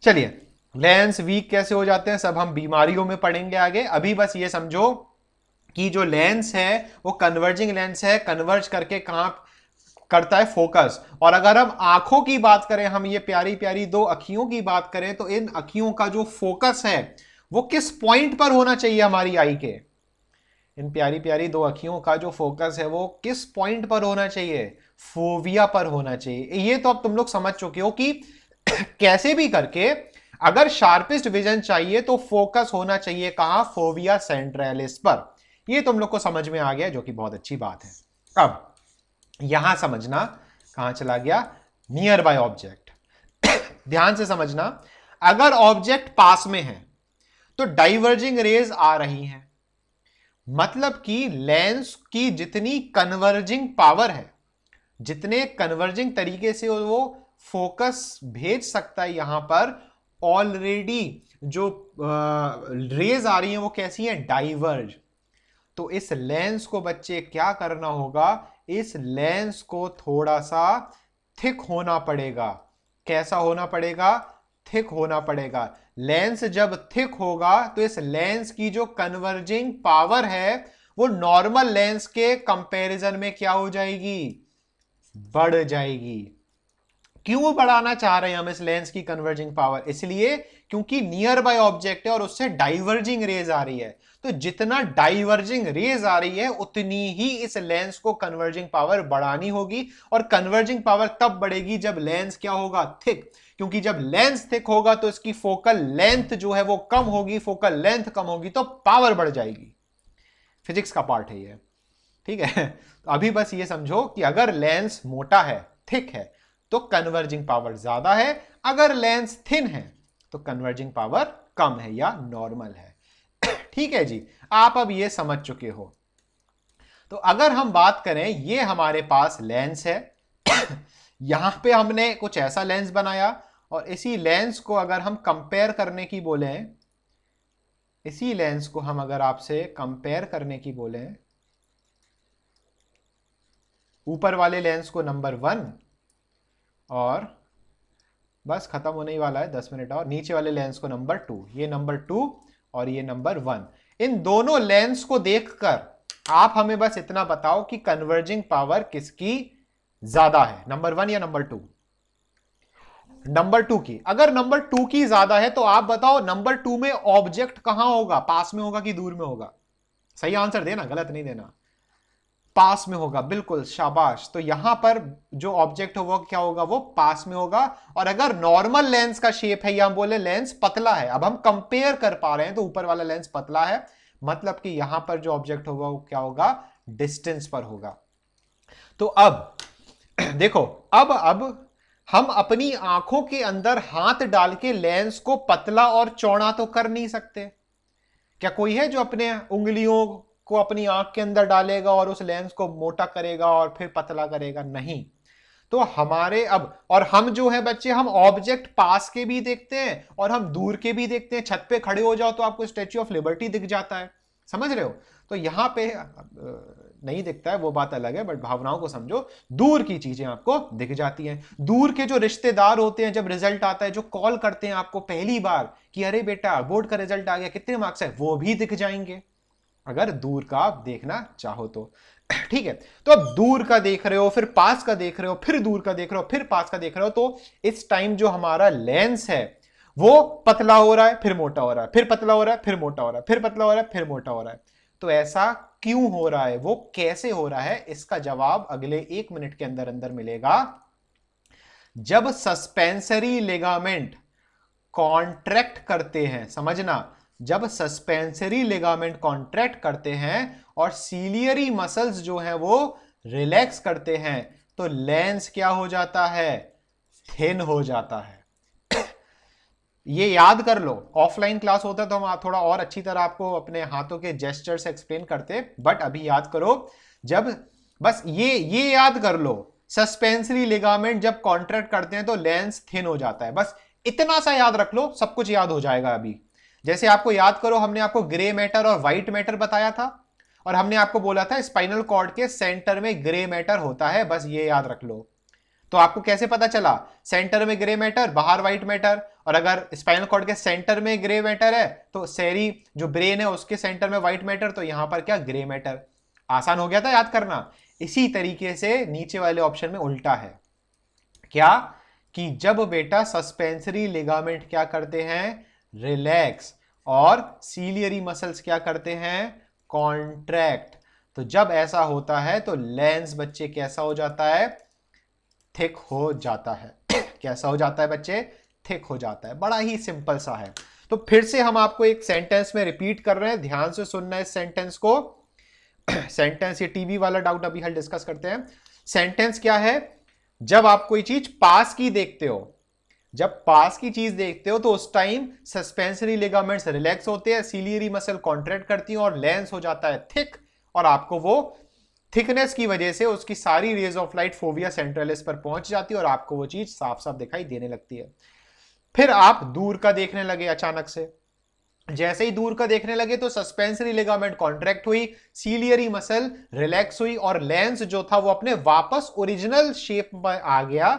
चलिए, लेंस वीक कैसे हो जाते हैं सब हम बीमारियों में पढ़ेंगे आगे। अभी बस ये समझो कि जो लेंस है वो कन्वर्जिंग लेंस है, कन्वर्ज करके कहां करता है, फोकस। और अगर हम आंखों की बात करें, हम ये प्यारी प्यारी दो अखियों की बात करें, तो इन अखियों का जो फोकस है वो किस पॉइंट पर होना चाहिए हमारी आई के? इन प्यारी प्यारी दो अखियों का जो फोकस है वो किस पॉइंट पर होना चाहिए? फोविया पर होना चाहिए। ये तो अब तुम लोग समझ चुके हो कि कैसे भी करके अगर शार्पेस्ट विजन चाहिए तो फोकस होना चाहिए कहां? फोविया सेंट्रलिस पर। ये तुम लोग को समझ में आ गया, जो कि बहुत अच्छी बात है। अब यहां समझना कहां चला गया? Near by object. ध्यान से समझना, अगर ऑब्जेक्ट पास में है तो डाइवर्जिंग रेज आ रही हैं, मतलब कि लेंस की जितनी कन्वर्जिंग पावर है, जितने कन्वर्जिंग तरीके से वो फोकस भेज सकता है यहां पर, ऑलरेडी जो रेज आ रही हैं वो कैसी हैं? डाइवर्ज। तो इस लेंस को बच्चे क्या करना होगा? इस लेंस को थोड़ा सा थिक होना पड़ेगा। कैसा होना पड़ेगा? थिक होना पड़ेगा। लेंस जब थिक होगा तो इस लेंस की जो कन्वर्जिंग पावर है वो नॉर्मल लेंस के कंपैरिजन में क्या हो जाएगी? बढ़ जाएगी। क्यों बढ़ाना चाह रहे हैं हम इस लेंस की कन्वर्जिंग पावर? इसलिए क्योंकि नियर बाय ऑब्जेक्ट है और उससे डाइवर्जिंग रेज आ रही है। तो जितना डाइवर्जिंग रेज आ रही है उतनी ही इस लेंस को कन्वर्जिंग पावर बढ़ानी होगी। और कन्वर्जिंग पावर तब बढ़ेगी जब लेंस क्या होगा? थिक। क्योंकि जब लेंस थिक होगा तो इसकी फोकल लेंथ जो है वो कम होगी, फोकल लेंथ कम होगी तो पावर बढ़ जाएगी। फिजिक्स का पार्ट है ये, ठीक है। तो अभी बस ये समझो कि अगर लेंस मोटा है, थिक है, तो कन्वर्जिंग पावर ज्यादा है। अगर लेंस थिन है तो कन्वर्जिंग पावर कम है या नॉर्मल है। ठीक है जी, आप अब ये समझ चुके हो। तो अगर हम बात करें, ये हमारे पास लेंस है, यहां पे हमने कुछ ऐसा लेंस बनाया, और इसी लेंस को अगर हम कंपेयर करने की बोले, इसी लेंस को हम अगर आपसे कंपेयर करने की बोले, ऊपर वाले लेंस को नंबर 1, और बस खत्म होने ही वाला है, 10 मिनट और, नीचे वाले लेंस को नंबर 2, ये नंबर 2 और ये नंबर 1। इन दोनों लेंस को देखकर आप हमें बस इतना बताओ कि कन्वर्जिंग पावर किसकी ज्यादा है, नंबर 1 या नंबर 2? नंबर 2 की। अगर नंबर 2 की ज्यादा है तो आप बताओ नंबर 2 में ऑब्जेक्ट कहां होगा? पास में होगा कि दूर में होगा? सही आंसर देना, गलत नहीं देना। पास में होगा, बिल्कुल, शाबाश। तो यहां पर जो ऑब्जेक्ट होगा क्या होगा? वो पास में होगा। और अगर नॉर्मल लेंस का शेप है, या हम बोले लेंस पतला है, अब हम कंपेयर कर पा रहे हैं तो ऊपर वाला लेंस पतला है, मतलब कि यहां पर जो ऑब्जेक्ट होगा वो क्या होगा? डिस्टेंस पर होगा। तो अब देखो, अब हम अपनी आंखों के अंदर हाथ डाल के लेंस को पतला और चौड़ा तो कर नहीं सकते। क्या कोई है जो अपने उंगलियों को अपनी आंख के अंदर डालेगा और उस लेंस को मोटा करेगा और फिर पतला करेगा? नहीं। तो हमारे अब, और हम जो है बच्चे, हम ऑब्जेक्ट पास के भी देखते हैं और हम दूर के भी देखते हैं। छत पे खड़े हो जाओ तो आपको स्टैच्यू ऑफ लिबर्टी दिख जाता है, समझ रहे हो? तो यहां पे नहीं दिखता है, वो बात अलग है, बट भावनाओं को समझो। दूर की चीजें आपको दिख जाती हैं। दूर के जो रिश्तेदार होते हैं, जब रिजल्ट आता है, जो कॉल करते हैं आपको पहली बार कि अरे बेटा बोर्ड का रिजल्ट आ गया, कितने मार्क्स है, वो भी दिख जाएंगे, अगर दूर का आप देखना चाहो तो। ठीक है, तो अब दूर का देख रहे हो, फिर पास का देख रहे हो, फिर दूर का देख रहे हो, फिर पास का देख रहे हो, तो इस टाइम जो हमारा लेंस है वो पतला हो रहा है, फिर मोटा हो रहा है, फिर पतला हो रहा है, फिर मोटा हो रहा है, फिर पतला हो रहा है, फिर मोटा हो रहा है। तो ऐसा क्यों हो रहा है, वो कैसे हो रहा है, इसका जवाब अगले 1 मिनट के अंदर अंदर मिलेगा। जब सस्पेंसरी लिगामेंट कॉन्ट्रैक्ट करते हैं, समझना, जब सस्पेंसरी लिगामेंट कॉन्ट्रैक्ट करते हैं और सीलियरी मसल्स जो हैं वो रिलैक्स करते हैं, तो लेंस क्या हो जाता है? थिन हो जाता है। ये याद कर लो, ऑफलाइन क्लास होता तो हम थोड़ा और अच्छी तरह आपको अपने हाथों के जेस्चर से एक्सप्लेन करते, बट अभी याद करो, जब बस ये याद कर लो, सस्पेंसरी लिगामेंट जब कॉन्ट्रैक्ट करते हैं तो लेंस थिन हो जाता है। बस इतना सा याद रख लो, सब कुछ याद हो जाएगा। अभी जैसे आपको याद करो, हमने आपको ग्रे मैटर और व्हाइट मैटर बताया था, और हमने आपको बोला था स्पाइनल कॉर्ड के सेंटर में ग्रे मैटर होता है, बस ये याद रख लो। तो आपको कैसे पता चला? सेंटर में ग्रे मैटर, बाहर व्हाइट मैटर, और अगर स्पाइनल कॉर्ड के सेंटर में ग्रे मैटर है तो सेरी जो ब्रेन है उसके सेंटर में व्हाइट मैटर, तो यहां पर क्या ग्रे मैटर। आसान हो गया था याद करना। इसी तरीके से नीचे वाले ऑप्शन में उल्टा है, क्या कि जब बेटा सस्पेंसरी लिगामेंट क्या करते हैं, रिलैक्स, और सीलियरी मसल्स क्या करते हैं, कॉन्ट्रैक्ट। तो जब ऐसा होता है तो लेंस बच्चे कैसा हो जाता है, थिक हो जाता है। कैसा हो जाता है बच्चे, थिक हो जाता है। बड़ा ही सिंपल सा है। तो फिर से हम आपको एक सेंटेंस में रिपीट कर रहे हैं, ध्यान से सुनना है इस सेंटेंस को। सेंटेंस, ये टीवी वाला डाउट अभी हम डिस्कस करते हैं। सेंटेंस क्या है, जब आप कोई चीज पास की देखते हो, जब पास की चीज देखते हो तो उस टाइम सस्पेंसरी लिगामेंट्स रिलैक्स होते हैं, सीलियरी मसल कॉन्ट्रैक्ट करती है और लेंस हो जाता है थिक, और आपको वो थिकनेस की वजह से उसकी सारी rays of light fovea centralis पर पहुंच जाती है और आपको वो चीज साफ साफ दिखाई देने लगती है। फिर आप दूर का देखने लगे अचानक से, जैसे ही दूर का देखने लगे तो सस्पेंसरी लिगामेंट कॉन्ट्रैक्ट हुई, सीलियरी मसल रिलैक्स हुई और लेंस जो था वो अपने वापस ओरिजिनल शेप में आ गया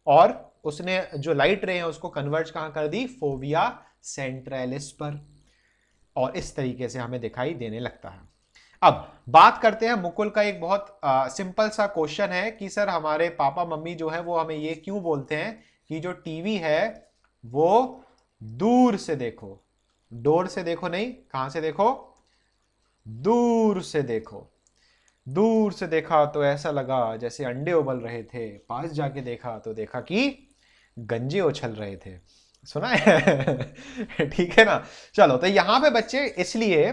और उसने जो लाइट रे है उसको कन्वर्ज कहां कर दी, फोविया सेंट्रलिस पर, और इस तरीके से हमें दिखाई देने लगता है। अब बात करते हैं, मुकुल का एक बहुत सिंपल सा क्वेश्चन है कि सर हमारे पापा मम्मी जो है वो हमें ये क्यों बोलते हैं कि जो टीवी है वो दूर से देखो, डोर से देखो नहीं, कहां से देखो, दूर से देखो। दूर से देखा तो ऐसा लगा जैसे अंडे उबल रहे थे, पास जाके देखा तो देखा कि गंजे उछल रहे थे। सुना है? ठीक है ना। चलो, तो यहां पे बच्चे इसलिए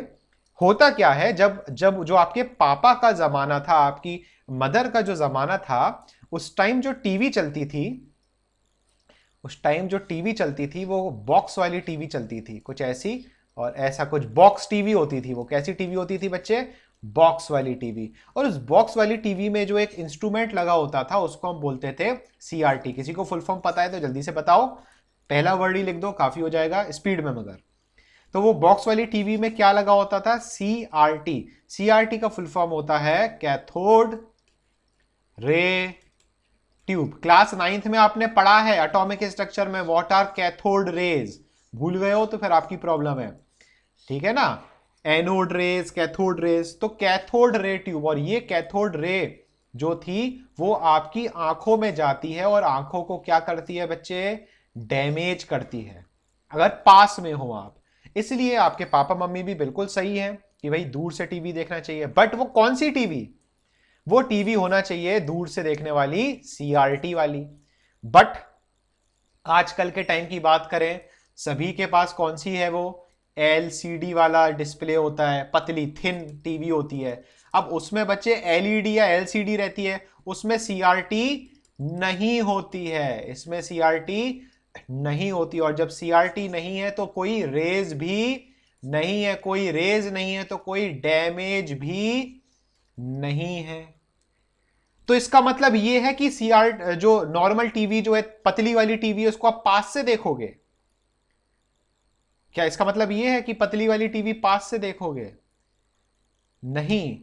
होता क्या है, जब जब जो आपके पापा का जमाना था, आपकी मदर का जो जमाना था, उस टाइम जो टीवी चलती थी, उस टाइम जो टीवी चलती थी वो बॉक्स वाली टीवी चलती थी, कुछ ऐसी, और ऐसा कुछ बॉक्स टीवी होती थी। वो कैसी टीवी होती थी बच्चे, बॉक्स वाली टीवी। और उस बॉक्स वाली टीवी में जो एक इंस्ट्रूमेंट लगा होता था उसको हम बोलते थे सीआरटी। किसी को फुल फॉर्म पता है तो जल्दी से बताओ, पहला वर्ड ही लिख दो, काफी हो जाएगा स्पीड में मगर। तो वो बॉक्स वाली टीवी में क्या लगा होता था, सीआरटी। सीआरटी का फुल फॉर्म होता है cathode ray tube. Class 9th में आपने पढ़ा है एटॉमिक स्ट्रक्चर में, व्हाट आर कैथोड रेज। भूल गए हो तो फिर आपकी प्रॉब्लम है, ठीक है ना। एनोड रेज, कैथोड रेज, तो कैथोड रे ट्यूब। और ये कैथोड रे जो थी वो आपकी आंखों में जाती है और आंखों को क्या करती है बच्चे, डैमेज करती है अगर पास में हो आप। इसलिए आपके पापा मम्मी भी बिल्कुल सही है कि भाई दूर से टीवी देखना चाहिए, बट वो कौन सी टीवी, वो टीवी होना चाहिए दूर से देखने वाली, सीआरटी वाली। बट आजकल के टाइम की बात करें, सभी के पास कौन सी है, वो एलसीडी वाला डिस्प्ले होता है, पतली थिन टीवी होती है। अब उसमें बच्चे एलईडी या एलसीडी रहती है, उसमें सीआरटी नहीं होती है, इसमें सीआरटी नहीं होती। और जब सीआरटी नहीं है तो कोई रेज भी नहीं है, कोई रेज नहीं है तो कोई डैमेज भी नहीं है। तो इसका मतलब यह है कि सीआर जो नॉर्मल टीवी जो है, पतली वाली टीवी है, उसको आप पास से देखोगे क्या, इसका मतलब यह है कि पतली वाली टीवी पास से देखोगे, नहीं।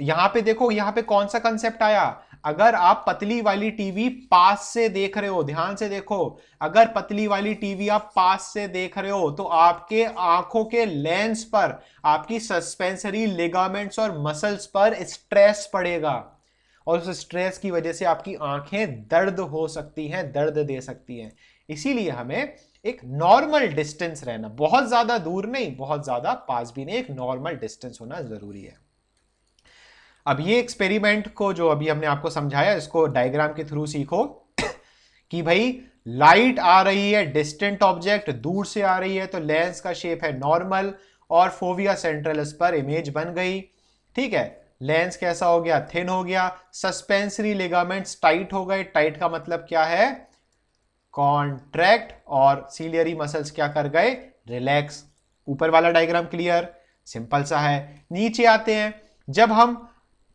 यहां पे देखो, यहां पे कौन सा कंसेप्ट आया, अगर आप पतली वाली टीवी पास से देख रहे हो, ध्यान से देखो, अगर पतली वाली टीवी आप पास से देख रहे हो तो आपके आंखों के लेंस पर, आपकी सस्पेंसरी लिगामेंट्स और मसल्स पर स्ट्रेस पड़ेगा और उस स्ट्रेस की वजह से आपकी आंखें दर्द हो सकती हैं, दर्द दे सकती हैं। इसीलिए हमें एक नॉर्मल डिस्टेंस रहना, बहुत ज्यादा दूर नहीं, बहुत ज्यादा पास भी नहीं, एक नॉर्मल डिस्टेंस होना जरूरी है। अब ये एक्सपेरिमेंट को जो अभी हमने आपको समझाया, इसको डायग्राम के थ्रू सीखो कि भाई लाइट आ रही है, डिस्टेंट ऑब्जेक्ट दूर से आ रही है, तो लेंस का शेप है नॉर्मल और फोविया सेंट्रलिस पर इमेज बन गई, ठीक है। लेंस कैसा हो गया, थिन हो गया। सस्पेंसरी लिगामेंट्स टाइट हो गए, टाइट का मतलब क्या है, कॉन्ट्रैक्ट, और सीलियरी मसल्स क्या कर गए, रिलैक्स। ऊपर वाला डायग्राम क्लियर, सिंपल सा है। नीचे आते हैं, जब हम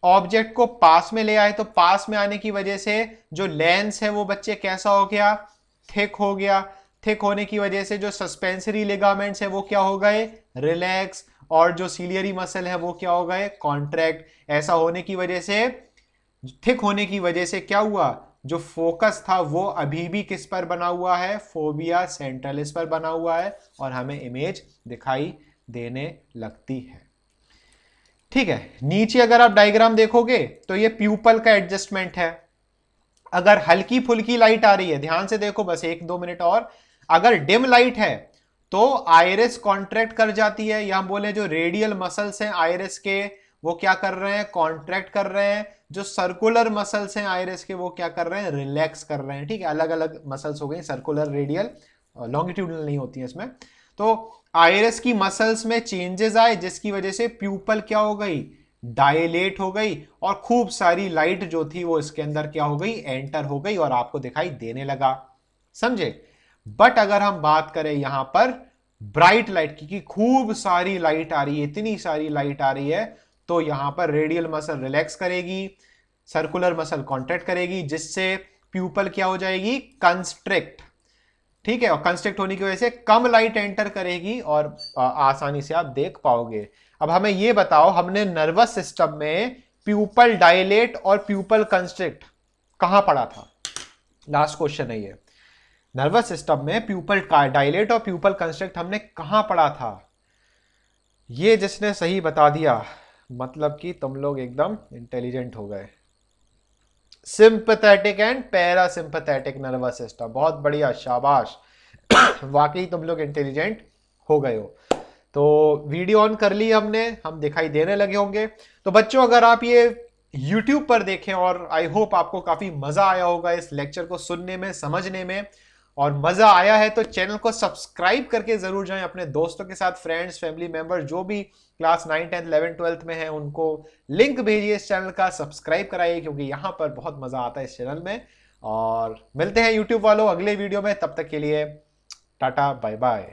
ऑब्जेक्ट को पास में ले आए तो पास में आने की वजह से जो लेंस है वो बच्चे कैसा हो गया, थिक हो गया। थिक होने की वजह से जो सस्पेंसरी लिगामेंट्स है वो क्या हो गए, रिलैक्स, और जो सीलियरी मसल है वो क्या हो गए, कॉन्ट्रैक्ट। ऐसा होने की वजह से, थिक होने की वजह से क्या हुआ, जो फोकस था वो अभी भी किस पर बना हुआ है, फोबिया सेंट्रलिस पर बना हुआ है, और हमें इमेज दिखाई देने लगती है। ठीक है, नीचे अगर आप डायग्राम देखोगे तो ये प्यूपल का एडजस्टमेंट है। अगर हल्की फुल्की लाइट आ रही है, ध्यान से देखो बस 1-2 मिनट और, अगर डिम लाइट है तो आइरिस कॉन्ट्रैक्ट कर जाती है, या हम बोले जो रेडियल मसल्स हैं आइरिस के वो क्या कर रहे हैं, कॉन्ट्रैक्ट कर रहे हैं। जो सर्कुलर मसल्स हैं आइरिस के वो क्या कर रहे हैं, रिलैक्स कर रहे हैं। ठीक है, अलग अलग मसल्स हो गई, सर्कुलर, रेडियल, लॉन्गिट्यूडनल नहीं होती है इसमें। तो आइरिस की मसल्स में चेंजेस आए जिसकी वजह से प्यूपल क्या हो गई, डायलेट हो गई, और खूब सारी लाइट जो थी वो इसके अंदर क्या हो गई, एंटर हो गई, और आपको दिखाई देने लगा। समझे? बट अगर हम बात करें यहां पर ब्राइट लाइट की, कि खूब सारी लाइट आ रही है, इतनी सारी लाइट आ रही है, तो यहां पर रेडियल मसल रिलैक्स करेगी, सर्कुलर मसल कॉन्ट्रैक्ट करेगी, जिससे प्यूपल क्या हो जाएगी, कंस्ट्रिक्ट। ठीक है, और कंस्ट्रिक्ट होने की वजह से कम लाइट एंटर करेगी और आसानी से आप देख पाओगे। अब हमें यह बताओ, हमने नर्वस सिस्टम में प्यूपल डायलेट और प्यूपल कंस्ट्रिक्ट कहां पढ़ा था? लास्ट क्वेश्चन है ये। नर्वस सिस्टम में प्यूपल डायलेट और प्यूपल कंस्ट्रिक्ट हमने कहां पढ़ा था? ये जिसने सही बता दिया मतलब कि तुम लोग एकदम इंटेलिजेंट हो गए। Sympathetic and parasympathetic nervous system, बहुत बढ़िया, शाबाश। वाकई तुम लोग इंटेलिजेंट हो गए हो। तो वीडियो ऑन कर ली हमने, हम दिखाई देने लगे होंगे। तो बच्चों अगर आप ये YouTube पर देखें, और आई होप आपको काफी मजा आया होगा इस लेक्चर को सुनने में, समझने में, और मजा आया है तो चैनल को सब्सक्राइब करके जरूर जाएं। अपने दोस्तों के साथ, फ्रेंड्स, फैमिली मेंबर जो भी क्लास 9, 10, 11, 12 में हैं उनको लिंक भेजिए इस चैनल का, सब्सक्राइब कराइए, क्योंकि यहां पर बहुत मजा आता है इस चैनल में। और मिलते हैं यूट्यूब वालों अगले वीडियो में, तब तक के लिए टाटा बाय बाय।